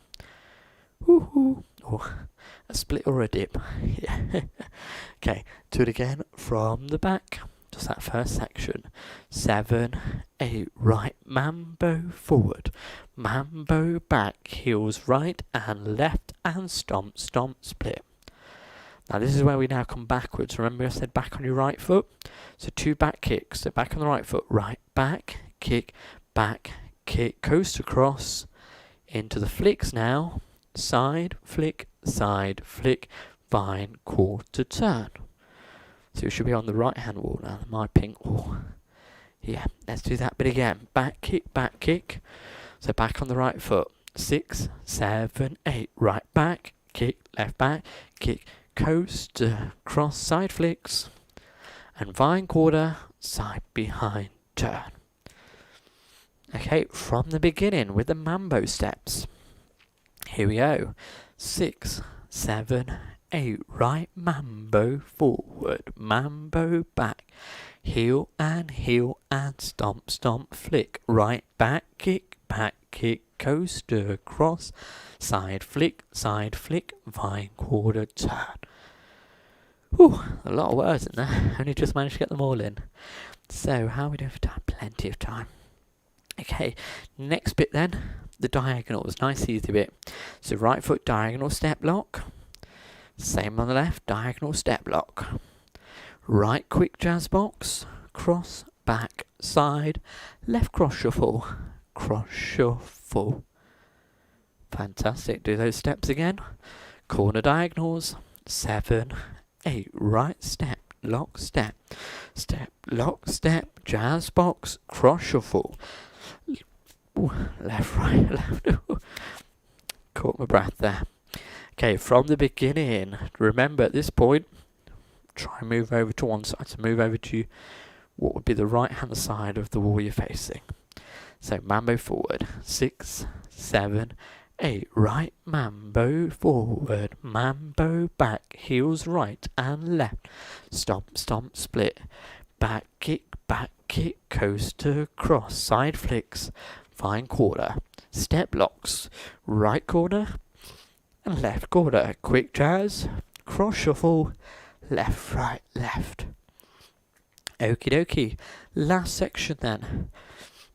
Woohoo! Oh, a split or a dip. Yeah. Okay, do it again from the back. Just that first section. 7, 8. Right mambo forward. Mambo back. Heels right and left and stomp, stomp, split. Now this is where we now come backwards. Remember I said back on your right foot? So 2 back kicks. So back on the right foot. Right back, kick, coast across. Into the flicks now. Side, flick, vine, quarter turn. So it should be on the right hand wall now, my pink wall. Yeah, let's do that bit again. Back kick. So back on the right foot. 6, 7, 8. Right back, kick, left back, kick, coast, cross, side flicks. And vine quarter, side behind, turn. Okay, from the beginning with the mambo steps. Here we go. 6, 7, 8. Right mambo forward, mambo back, heel and stomp, stomp, flick. Right back, kick, coaster, cross, side flick, vine, quarter, turn. Whew, a lot of words in there. Only just managed to get them all in. So, how are we doing for time? Plenty of time. Okay, next bit then, the diagonals. Nice easy bit. So, right foot diagonal step lock. Same on the left, diagonal step lock. Right quick jazz box, cross, back, side, left cross shuffle, Fantastic, do those steps again. Corner diagonals, 7, 8, right step, lock, step, lock, step, jazz box, cross shuffle. Ooh, left, right, left. Caught my breath there. Okay, from the beginning, remember at this point, try and move over to one side. So move over to what would be the right hand side of the wall you're facing. So mambo forward, 6, 7, 8. Right mambo forward, mambo back, heels right and left. Stomp, stomp, split. Back kick, coaster, cross, side flicks, vine quarter. Step locks, right corner and left quarter. Quick jazz, cross shuffle, left, right, left. Okie dokie. Last section then.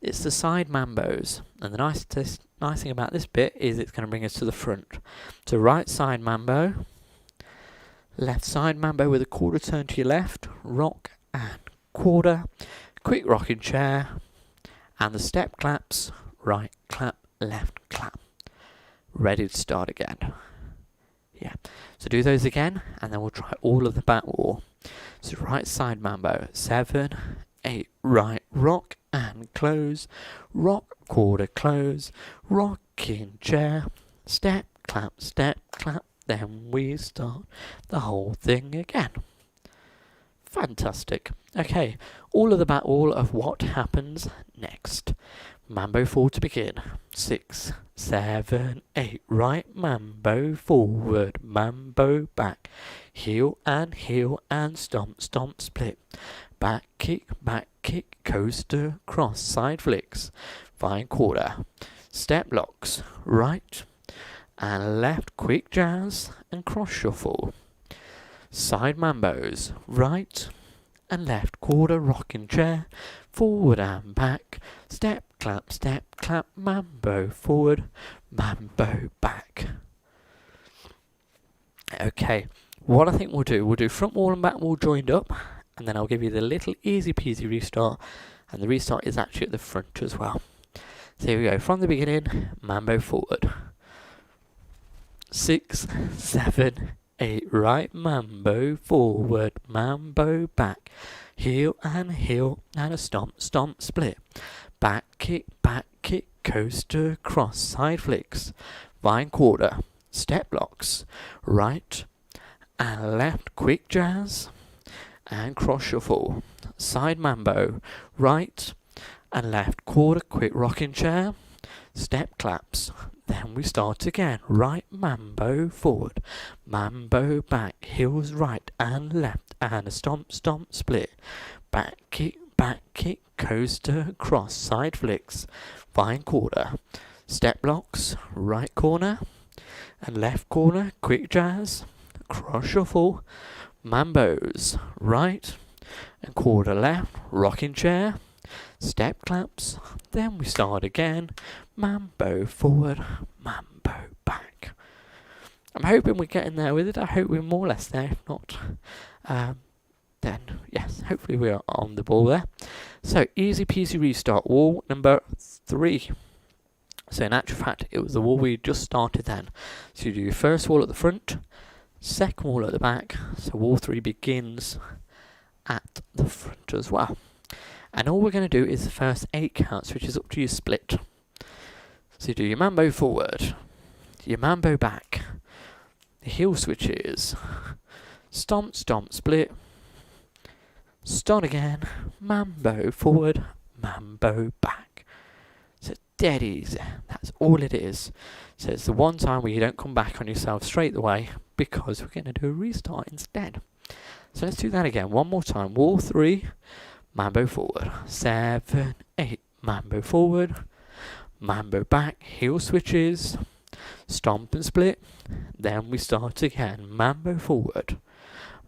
It's the side mambos. And the nice thing about this bit is it's going to bring us to the front. So right side mambo. Left side mambo with a quarter turn to your left. Rock and quarter. Quick rocking chair. And the step claps. Right clap, left clap. Ready to start again. Yeah. So do those again, and then we'll try all of the back wall. So right side mambo, 7, 8, right, rock and close, rock, quarter, close, rocking chair, step, clap, then we start the whole thing again. Fantastic. Okay, all of the back wall of what happens next. Mambo 4 to begin. 6, 7, 8. Right mambo forward, mambo back. Heel and stomp, stomp, split. Back kick, coaster, cross, side flicks. Vine quarter. Step locks. Right and left, quick jazz and cross shuffle. Side mambos. Right and left, quarter, rocking chair. Forward and back. Step, clap, mambo forward, mambo back. Okay, what I think we'll do front wall and back wall joined up, and then I'll give you the little easy peasy restart, and the restart is actually at the front as well. So here we go, from the beginning, mambo forward. 6, 7, 8, right mambo forward, mambo back. Heel and a stomp, stomp, split. Back kick, coaster, cross, side flicks. Vine quarter. Step locks. Right and left, quick jazz, and cross shuffle. Side mambo, right and left, quarter, quick rocking chair, step claps. Then we start again. Right mambo, forward, mambo back, heels right and left, and a stomp, stomp, split. Back kick, coaster, cross, side flicks, fine quarter, step blocks, right corner and left corner, quick jazz, cross shuffle, mambos, right and quarter left, rocking chair, step claps. Then we start again. Mambo forward, mambo back. I'm hoping we're getting there with it. I hope we're more or less there. If not, then yes, hopefully we are on the ball there. So easy peasy restart. Wall number 3. So in actual fact, it was the wall we just started then. So you do your first wall at the front, second wall at the back. So wall 3 begins at the front as well. And all we're going to do is the first 8 counts, which is up to your split. So you do your mambo forward, your mambo back, the heel switches, stomp, stomp, split, start again, mambo forward, mambo back. So dead easy. That's all it is. So it's the one time where you don't come back on yourself straight away, because we're going to do a restart instead. So let's do that again. One more time. Wall 3, mambo forward. 7, 8, mambo forward, mambo back, heel switches, stomp and split. Then we start again. Mambo forward,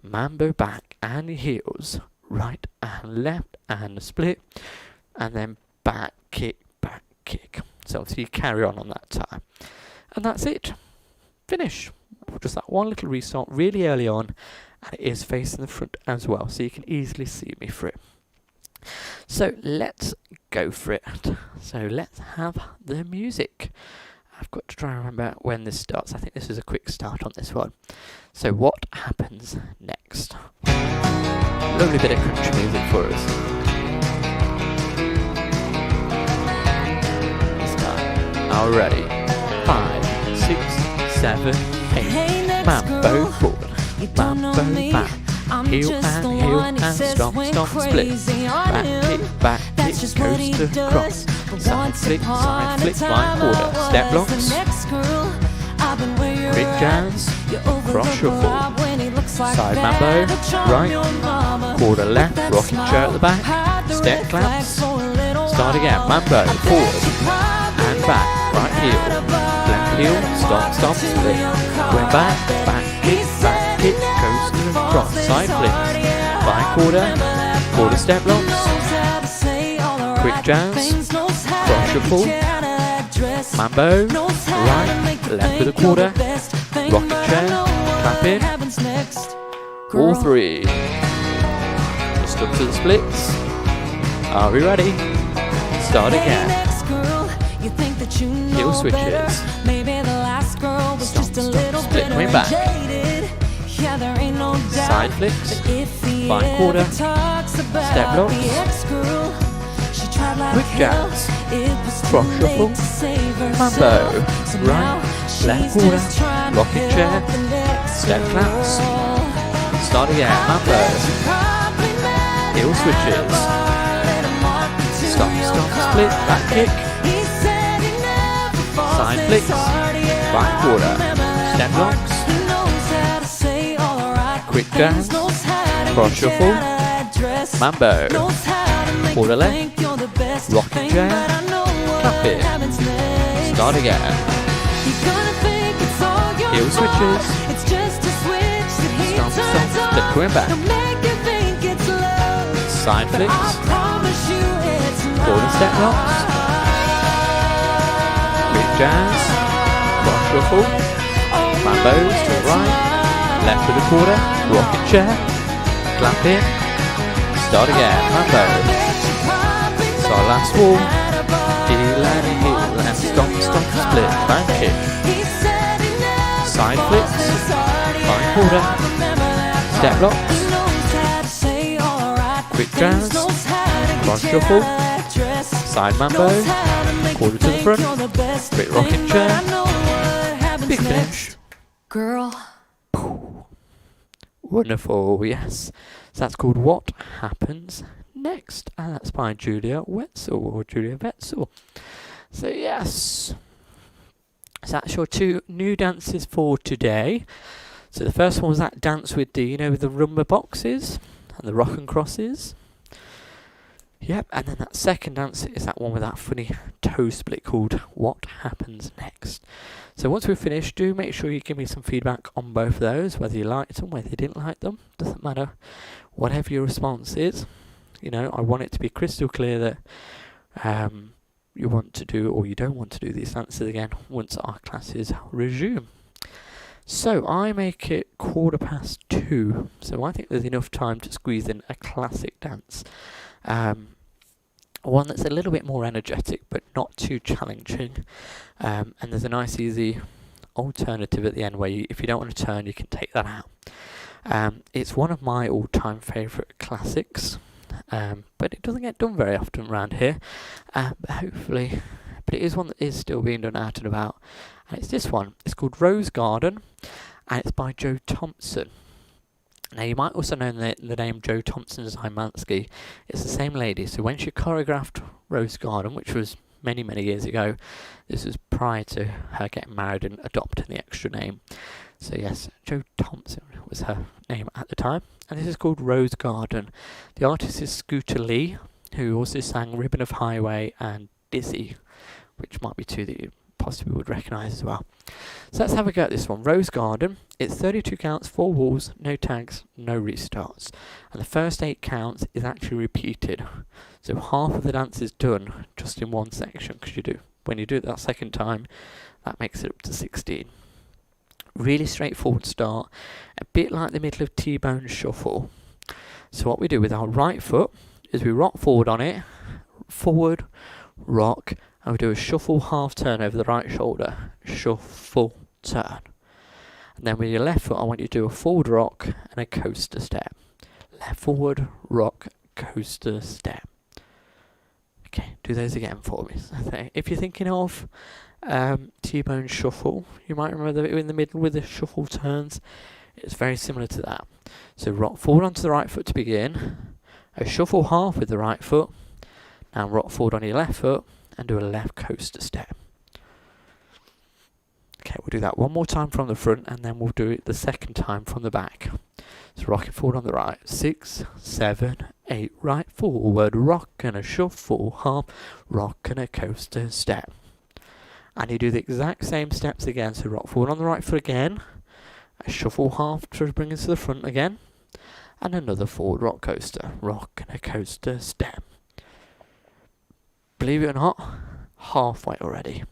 mambo back and heels, right and left and a split, and then back kick, back kick. So obviously you carry on that time. And that's it. Finish. Just that one little restart really early on, and it is facing the front as well, so you can easily see me through it. So let's go for it. So let's have the music. I've got to try and remember when this starts. I think this is a quick start on this one. So what happens next? Lovely bit of country music for us. Start. All ready. 5, 6, 7, 8. Mambo forward. Mambo back. Heel and stomp, stomp, split. Back kick, coaster, cross. Side flick, fine quarter. Step blocks. Quick jazz. Cross shuffle. Side mambo. Right. Quarter left. Rocking chair at the back. Step claps. Start again. Mambo. Forward. And back. Right heel. Left heel. Stomp, stomp, split. We're back kick, coaster, cross, side flips, fine quarter step blocks, quick jazz, cross shuffle, mambo, right, left with a quarter, rocking chair, clap in, all 3, just up to the splits. Are we ready? Start again. Heel switches, stomp, split, coming back. Side flicks, fine quarter, step blocks, quick jazz, cross shuffle, mambo, right, left quarter, rocking chair, step claps, start again, mambo, heel switches, stomp, split, back kick, side flicks, fine quarter, step blocks, quick jazz, cross shuffle, mambo, quarter left, rocking chair, clap in, start again, heel switches, stomp, split, going back, side flicks, quarter step blocks, quick jazz, cross shuffle, mambos to the right, left with a quarter, rocking chair, clap in, start again, mambo, start last wall, heel and stomp, split, back kick, side flips, fine quarter, step blocks, quick jazz, cross shuffle, side mambo, quarter to the front, quick rocking chair, big finish. Girl. Wonderful, yes. So that's called What Happens Next, and that's by Julia Wetzel, or Julia Wetzel. So yes, so that's your 2 new dances for today. So the first one was that dance with the, with the rumba boxes and the rock and crosses. Yep, and then that second dance is that one with that funny toe split called What Happens Next. So once we've finished, do make sure you give me some feedback on both of those, whether you liked them, whether you didn't like them, doesn't matter. Whatever your response is, I want it to be crystal clear that you want to do or you don't want to do these dances again once our classes resume. So I make it 2:15, so I think there's enough time to squeeze in a classic dance. One that's a little bit more energetic but not too challenging, and there's a nice easy alternative at the end where if you don't want to turn, you can take that out. It's one of my all-time favourite classics, but it doesn't get done very often around here, but it is one that is still being done out and about, and it's this one. It's called Rose Garden, and it's by Thompson. Now, you might also know the name Thompson Szymanski. It's the same lady. So when she choreographed Rose Garden, which was many, many years ago, this was prior to her getting married and adopting the extra name. So yes, Thompson was her name at the time. And this is called Rose Garden. The artist is Scooter Lee, who also sang Ribbon of Highway and Dizzy, which might be 2 that you possibly would recognise as well. So let's have a go at this one. Rose Garden. It's 32 counts, 4 walls, no tags, no restarts. And the first 8 counts is actually repeated. So half of the dance is done just in one section, because when you do it that second time, that makes it up to 16. Really straightforward start, a bit like the middle of T-bone shuffle. So what we do with our right foot is we rock forward on it, forward, rock, and we do a shuffle half turn over the right shoulder, shuffle, turn. And then with your left foot, I want you to do a forward rock and a coaster step. Left forward, rock, coaster step. Okay, do those again for me. So if you're thinking of T-bone shuffle, you might remember in the middle with the shuffle turns. It's very similar to that. So rock forward onto the right foot to begin, a shuffle half with the right foot, now rock forward on your left foot and do a left coaster step. Okay, we'll do that one more time from the front, and then we'll do it the second time from the back. So rocking forward on the right, 6, 7, 8, right forward, rock and a shuffle half, rock and a coaster step. And you do the exact same steps again, so rock forward on the right foot again, a shuffle half to bring us to the front again, and another forward rock and a coaster step. Believe it or not, halfway already.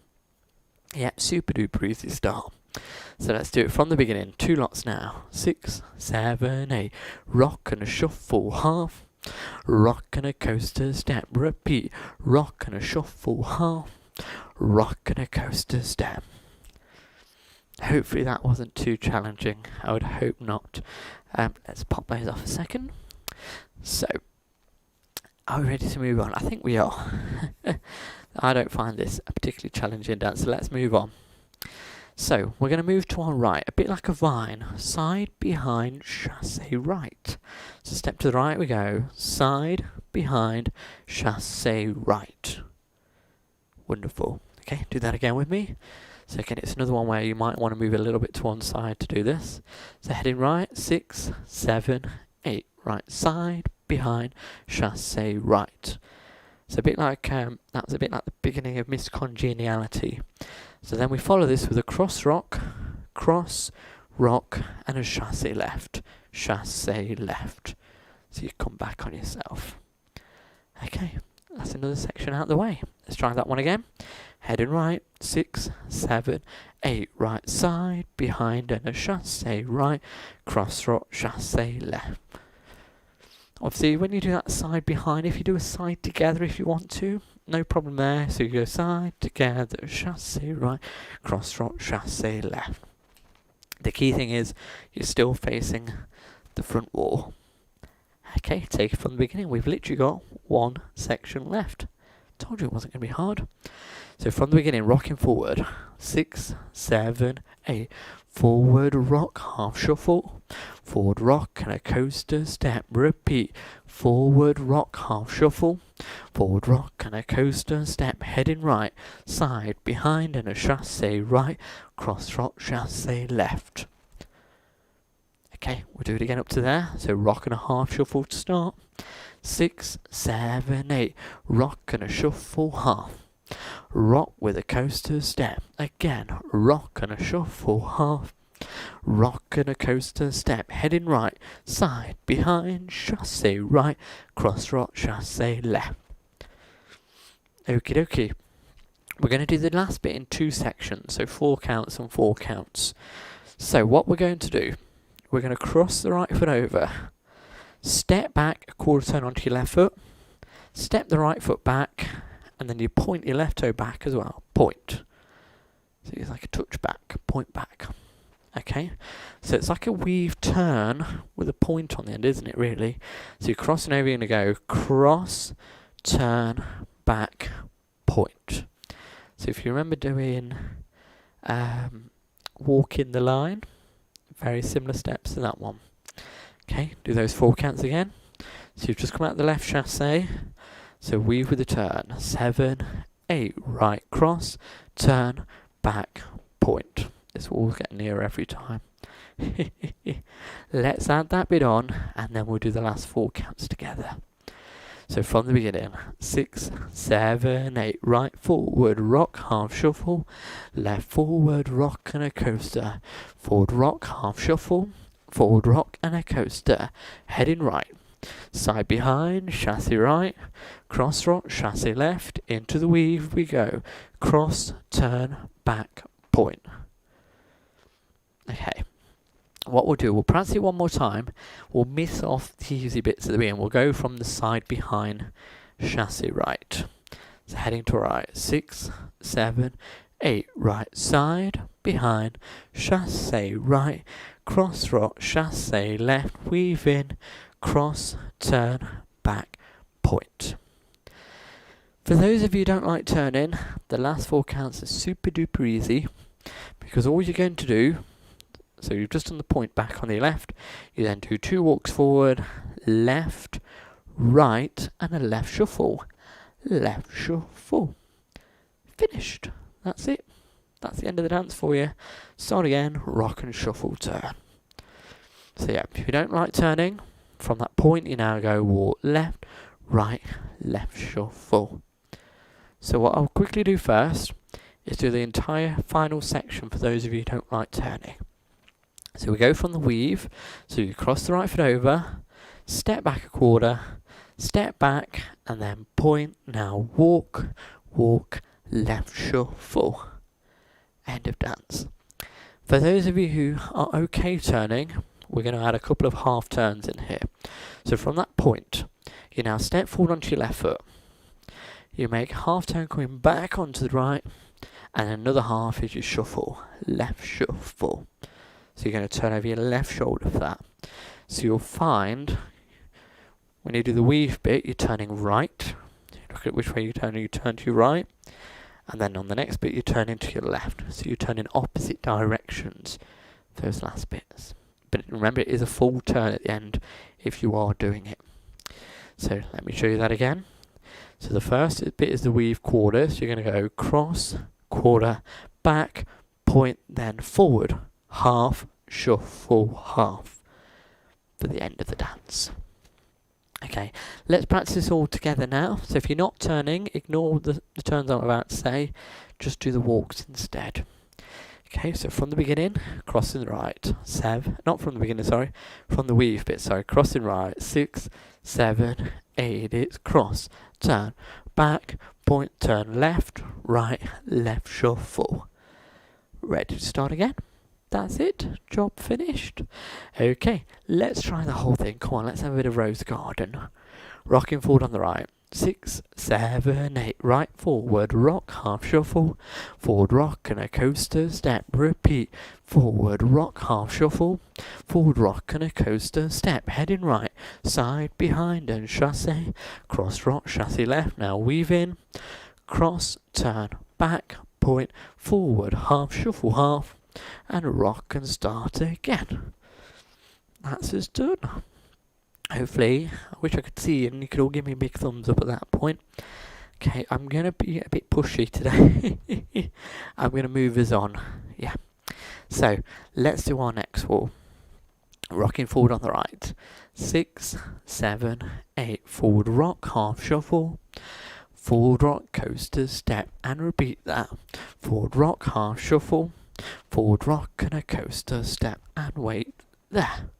Yep, super duper easy start. So let's do it from the beginning. 2 lots now. 6, 7, 8. Rock and a shuffle half. Rock and a coaster step. Repeat. Rock and a shuffle half. Rock and a coaster step. Hopefully that wasn't too challenging. I would hope not. Let's pop those off a second. So, are we ready to move on? I think we are. I don't find this a particularly challenging dance, so let's move on. So, we're going to move to our right, a bit like a vine. Side, behind, chassé right. So step to the right we go. Side, behind, chassé right. Wonderful. Okay, do that again with me. So again, it's another one where you might want to move a little bit to one side to do this. So heading right, 6, 7, 8. Right side, behind, chassé right. So a bit like, that was a bit like the beginning of Miss Congeniality. So then we follow this with a cross, rock, and a chassé left. Chassé left. So you come back on yourself. Okay, that's another section out of the way. Let's try that one again. Heading right, 6, 7, 8. Right side, behind, and a chassé right. Cross, rock, chassé left. Obviously, when you do that side behind, if you do a side together if you want to, no problem there. So you go side together, chassé right, cross rock, chassé left. The key thing is you're still facing the front wall. Okay, take it from the beginning. We've literally got one section left. Told you it wasn't going to be hard. So from the beginning, rocking forward. 6, 7, 8. Forward rock, half shuffle. Forward rock and a coaster step. Repeat. Forward rock, half shuffle. Forward rock and a coaster step. Heading right. Side, behind and a chassé right. Cross rock, chassé left. Okay, we'll do it again up to there. So rock and a half shuffle to start. 6, 7, 8. Rock and a shuffle half. Rock with a coaster step. Again, rock and a shuffle half. Rock and a coaster step. Heading right. Side, behind, chassé right. Cross rock, chassé left. Okie dokie. We're going to do the last bit in 2 sections. So 4 counts and 4 counts. So what we're going to do, we're going to cross the right foot over. Step back, a quarter turn onto your left foot. Step the right foot back. And then you point your left toe back as well. Point. So it's like a touch back, point back. Okay? So it's like a weave turn with a point on the end, isn't it, really? So you're crossing over, you're going to go cross, turn, back, point. So if you remember doing walk in the line, very similar steps to that one. Okay, do those 4 counts again. So you've just come out the left chassé. So weave with a turn. 7, 8, right cross, turn, back, point. This will get nearer every time. Let's add that bit on, and then we'll do the last 4 counts together. So from the beginning, 6, 7, 8, right forward, rock, half shuffle, left forward, rock and a coaster, forward rock, half shuffle, forward rock and a coaster, heading right. Side behind, chassé right, cross rock, chassé left, into the weave we go. Cross, turn, back, point. Okay. What we'll do, we'll practice it one more time. We'll miss off the easy bits at the beginning. We'll go from the side behind, chassé right. So heading to right. 6, 7, 8. Right side, behind, chassé right, cross rock, chassé left, weave in, cross, turn, back, point. For those of you who don't like turning, the last 4 counts are super duper easy, because all you're going to do, so you've just done the point back on the left, you then do 2 walks forward, left, right, and a left shuffle. Left shuffle. Finished. That's it. That's the end of the dance for you. Start again, rock and shuffle, turn. So yeah, if you don't like turning, from that point you now go walk left, right, left shuffle. So what I'll quickly do first is do the entire final section for those of you who don't like turning. So we go from the weave, so you cross the right foot over, step back a quarter, step back, and then point, now walk, walk, left shuffle. End of dance. For those of you who are okay turning, we're going to add a couple of half turns in here. So from that point, you now step forward onto your left foot. You make a half turn coming back onto the right, and another half is your shuffle, left shuffle. So you're going to turn over your left shoulder for that. So you'll find, when you do the weave bit, you're turning right. Look at which way you turn to your right. And then on the next bit, you turn into your left. So you turn in opposite directions, those last bits. But remember, it is a full turn at the end if you are doing it. So let me show you that again. So the first bit is the weave quarter. So you're going to go cross, quarter, back, point, then forward, half, shuffle, half for the end of the dance. Okay, let's practice this all together now. So if you're not turning, ignore the turns I'm about to say. Just do the walks instead. Okay, so from the beginning, crossing right, not from the beginning, sorry, from the weave bit, sorry, crossing right, 6, 7, 8, it's cross, turn, back, point, turn, left, right, left, shuffle. Ready to start again? That's it, job finished. Okay, let's try the whole thing, come on, let's have a bit of rose garden. Rocking forward on the right, 6, 7, 8, right forward, rock, half shuffle, forward rock and a coaster step, repeat, forward rock, half shuffle, forward rock and a coaster step, heading right, side, behind and chassé, cross rock, chassé left, now weave in, cross, turn, back, point, forward, half shuffle, half, and rock and start again. That's us done. Hopefully, I wish I could see and you could all give me a big thumbs up at that point. Okay, I'm going to be a bit pushy today. I'm going to move us on. Yeah. So, let's do our next wall. Rocking forward on the right. 6, 7, 8. Forward rock, half shuffle. Forward rock, coaster, step, and repeat that. Forward rock, half shuffle. Forward rock and a coaster, step, and wait there.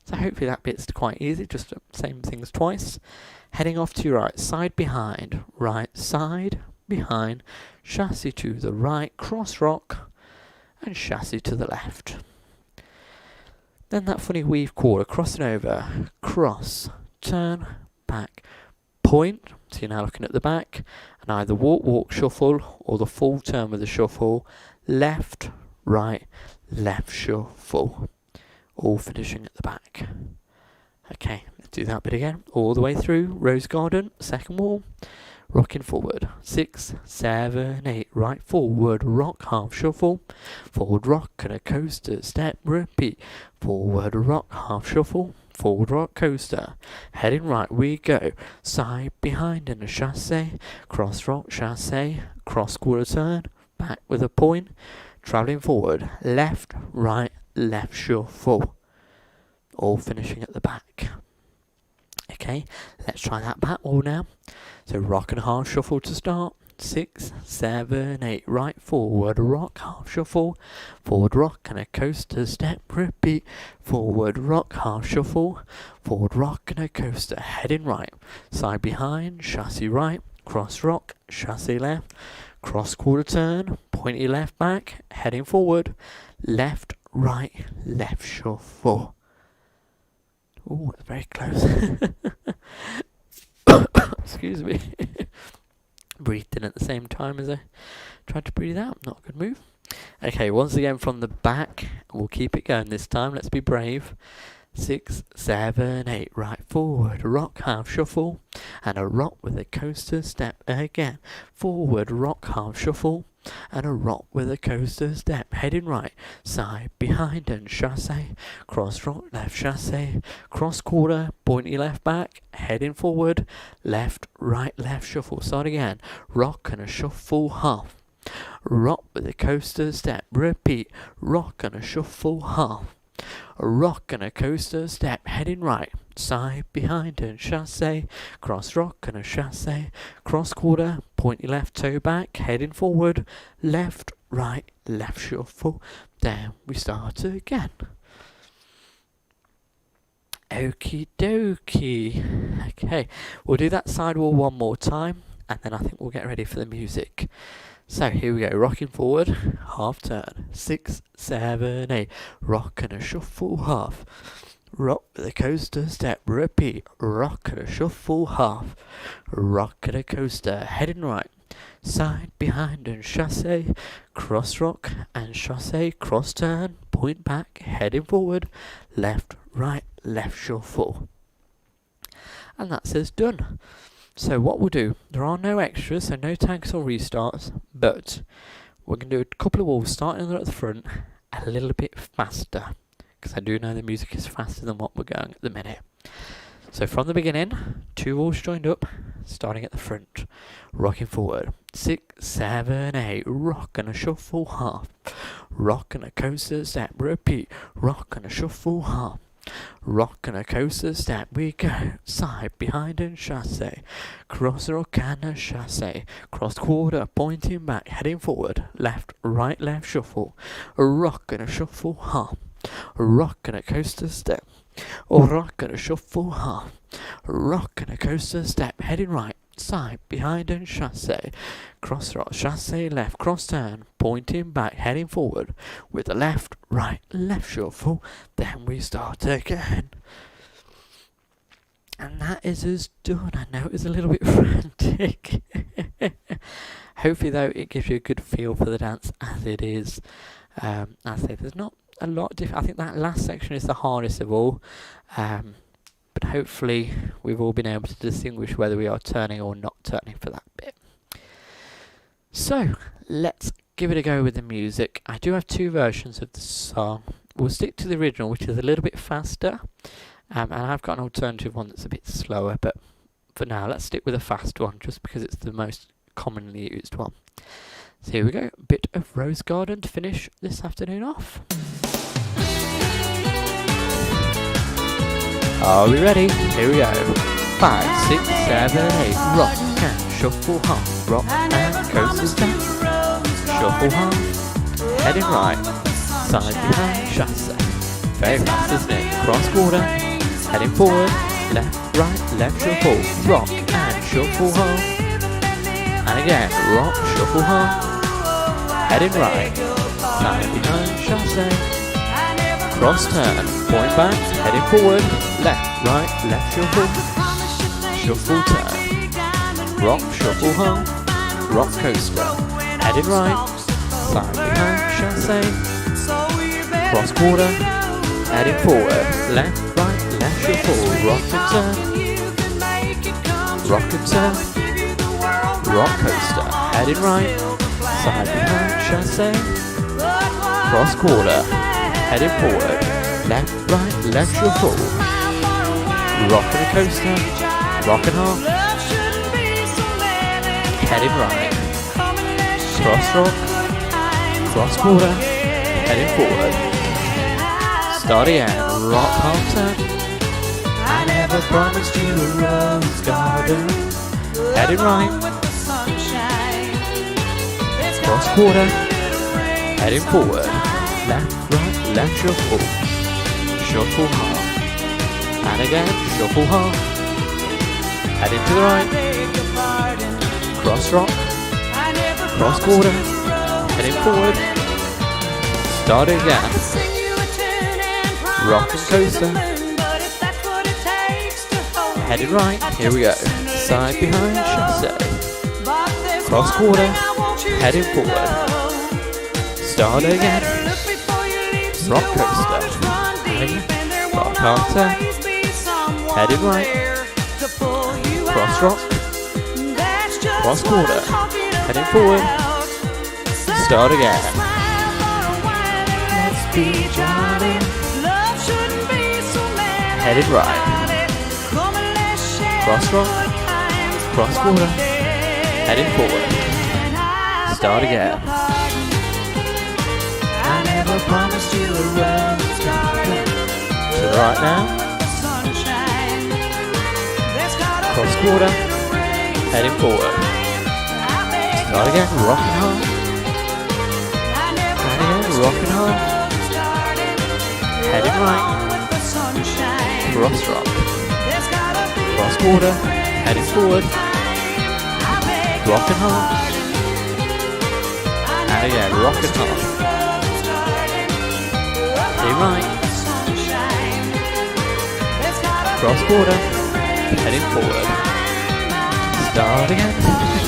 So hopefully that bit's quite easy, just the same things twice. Heading off to your right, side, behind, chassis to the right, cross rock, and chassis to the left. Then that funny weave quarter, crossing over, cross, turn, back, point, so you're now looking at the back, and either walk, walk, shuffle, or the full turn with the shuffle, left, right, left, shuffle. All finishing at the back. Okay, let's do that bit again. All the way through. Rose garden, second wall. Rocking forward. 6, 7, 8. Right forward. Rock, half shuffle. Forward rock and a coaster. Step, repeat. Forward rock, half shuffle. Forward rock, coaster. Heading right we go. Side, behind and a chassé. Cross rock, chassé. Cross quarter turn. Back with a point. Travelling forward. Left, right, left shuffle, all finishing at the back. Okay, let's try that back wall now. So rock and half shuffle to start. 6, 7, 8, right forward, rock, half shuffle, forward rock and a coaster step, repeat, forward rock, half shuffle, forward rock and a coaster, heading right, side behind, chassis right, cross rock, chassis left, cross quarter turn, pointy left back, heading forward, left, right, left shuffle. Oh, it's very close. Excuse me. Breathed in at the same time as I tried to breathe out. Not a good move. Okay, once again from the back. We'll keep it going this time. Let's be brave. 6, 7, 8. Right forward. Rock, half shuffle. And a rock with a coaster step again. Forward, rock, half shuffle. And a rock with a coaster step, heading right, side, behind and chassé, cross rock, left chassé, cross quarter, pointy left back, heading forward, left, right, left shuffle, start again, rock and a shuffle half, rock with a coaster step, repeat, rock and a shuffle half, a rock and a coaster step, heading right, side, behind and chassé, cross rock and a chassé, cross quarter, pointy left toe back, heading forward, left, right, left shuffle, then we start again. Okie dokie. Okay, we'll do that side wall one more time, and then I think we'll get ready for the music. So here we go, rocking forward, half turn, 6, 7, 8, rock and a shuffle half, rock with a coaster step, repeat, rock and a shuffle half, rock and a coaster, heading right, side, behind and chassé, cross rock and chassé, cross turn, point back, heading forward, left, right, left shuffle. And that's us done. So what we'll do, there are no extras, so no tanks or restarts, but we're going to do a couple of walls starting at the front a little bit faster, because I do know the music is faster than what we're going at the minute. So from the beginning, 2 walls joined up, starting at the front, rocking forward, 6, 7, 8, rock and a shuffle half, rock and a coaster step, repeat, rock and a shuffle half, rock and a coaster step, we go, side, behind and chassé, cross rock and a chassé, cross quarter, pointing back, heading forward, left, right, left shuffle, a rock and a shuffle half, a rock and a coaster step, a rock and a shuffle half, a rock and a coaster step, heading right, side, behind and chassé, cross rock, chassé left, cross turn, pointing back, heading forward, with the left, right, left shuffle, then we start again. And that is us done. I know it was a little bit frantic. Hopefully, though, it gives you a good feel for the dance as it is. I say there's not a lot different. I think that last section is the hardest of all. But hopefully, we've all been able to distinguish whether we are turning or not turning for that bit. So, let's give it a go with the music. I do have two versions of the song. We'll stick to the original, which is a little bit faster. And I've got an alternative one that's a bit slower, but for now, let's stick with a fast one, just because it's the most commonly used one. So here we go, a bit of Rose Garden to finish this afternoon off. Are we ready? Here we go. 5, 6, 7, 8. Rock and shuffle hard. Rock and coasters down. Shuffle hard. Heading right. Side behind chasse. Very fast, isn't it? Cross quarter. Heading forward. Left, right, left shuffle. Rock and shuffle hard. And again. Rock, shuffle hard. Heading right. Side behind chasse. Cross turn, point back, heading forward, left, right, left shuffle, shuffle turn, rock, shuffle home, rock coaster, heading right, side behind, chasse, cross quarter, heading forward, left, right, left shuffle, rock and turn, rock coaster, heading right, side behind, chasse, cross quarter, heading forward, left, right, left shuffle, rock and a coaster, rock and half, heading right, cross rock, cross quarter, heading forward, start again, rock half turn, I never promised you a rose garden, heading right, cross quarter, heading forward, left, right, left shuffle, shuffle half, and again, shuffle half, heading to the right, cross rock, cross quarter, heading forward, start again, rock and coaster, heading right, here we go, side behind, chasse, cross quarter, heading forward, start again, rock coaster, rock half turn, heading right, cross rock, cross quarter, heading forward, start again, let's be jolly, heading right, cross rock, cross quarter, heading forward, start again. I promised you a rose garden. To the right now. Cross quarter. Heading forward. Start again. Rocking hard. And again. Rocking hard. Heading right. Cross rock. Cross quarter. Heading forward. Rocking hard. And again. Rocking hard. Right, cross quarter, heading forward, start again,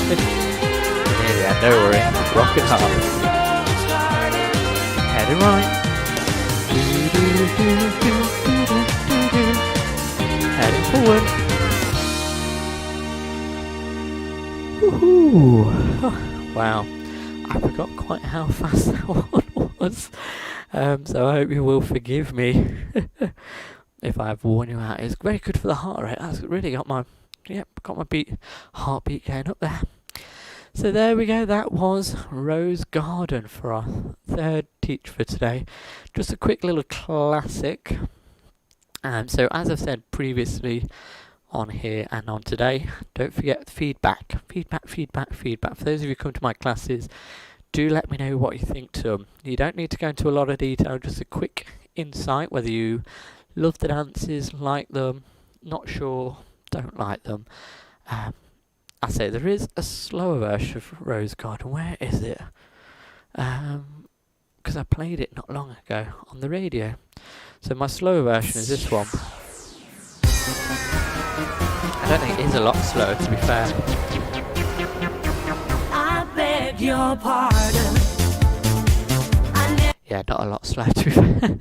nearly there, don't worry, rock it hard, heading right, heading forward, woohoo, wow, I forgot quite how fast that one was. So I hope you will forgive me if I've worn you out. It's very good for the heart rate. That's really got my heartbeat going up there. So there we go. That was Rose Garden for our third teach for today. Just a quick little classic. So as I've said previously on here and on today, don't forget feedback. For those of you who come to my classes, do let me know what you think to them. You don't need to go into a lot of detail, just a quick insight, whether you love the dances, like them, not sure, don't like them. I say there is a slower version of Rose Garden. Where is it? Because I played it not long ago on the radio. So my slower version is this one. I don't think it is a lot slower, to be fair. I beg your pardon. Yeah, not a lot slower, to be fair.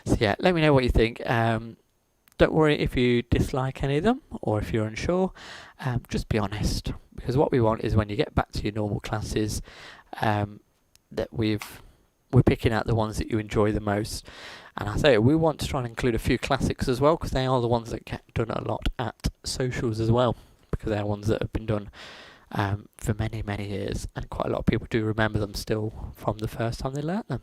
So yeah, let me know what you think. Don't worry if you dislike any of them or if you're unsure. Just be honest, because what we want is when you get back to your normal classes, that we're picking out the ones that you enjoy the most. And I say we want to try and include a few classics as well, because they are the ones that get done a lot at socials as well, because they're ones that have been done for many, many years, and quite a lot of people do remember them still from the first time they learnt them.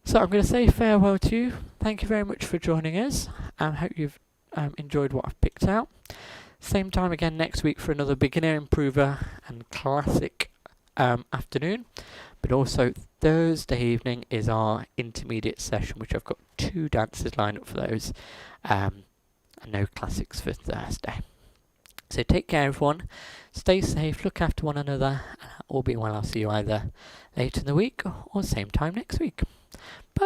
So I'm going to say farewell to you. Thank you very much for joining us. I hope you've enjoyed what I've picked out. Same time again next week for another beginner, improver and classic afternoon. But also Thursday evening is our intermediate session, which I've got 2 dances lined up for those. And no classics for Thursday. So take care everyone. Stay safe, look after one another. All being well, I'll see you either later in the week or same time next week. Bye.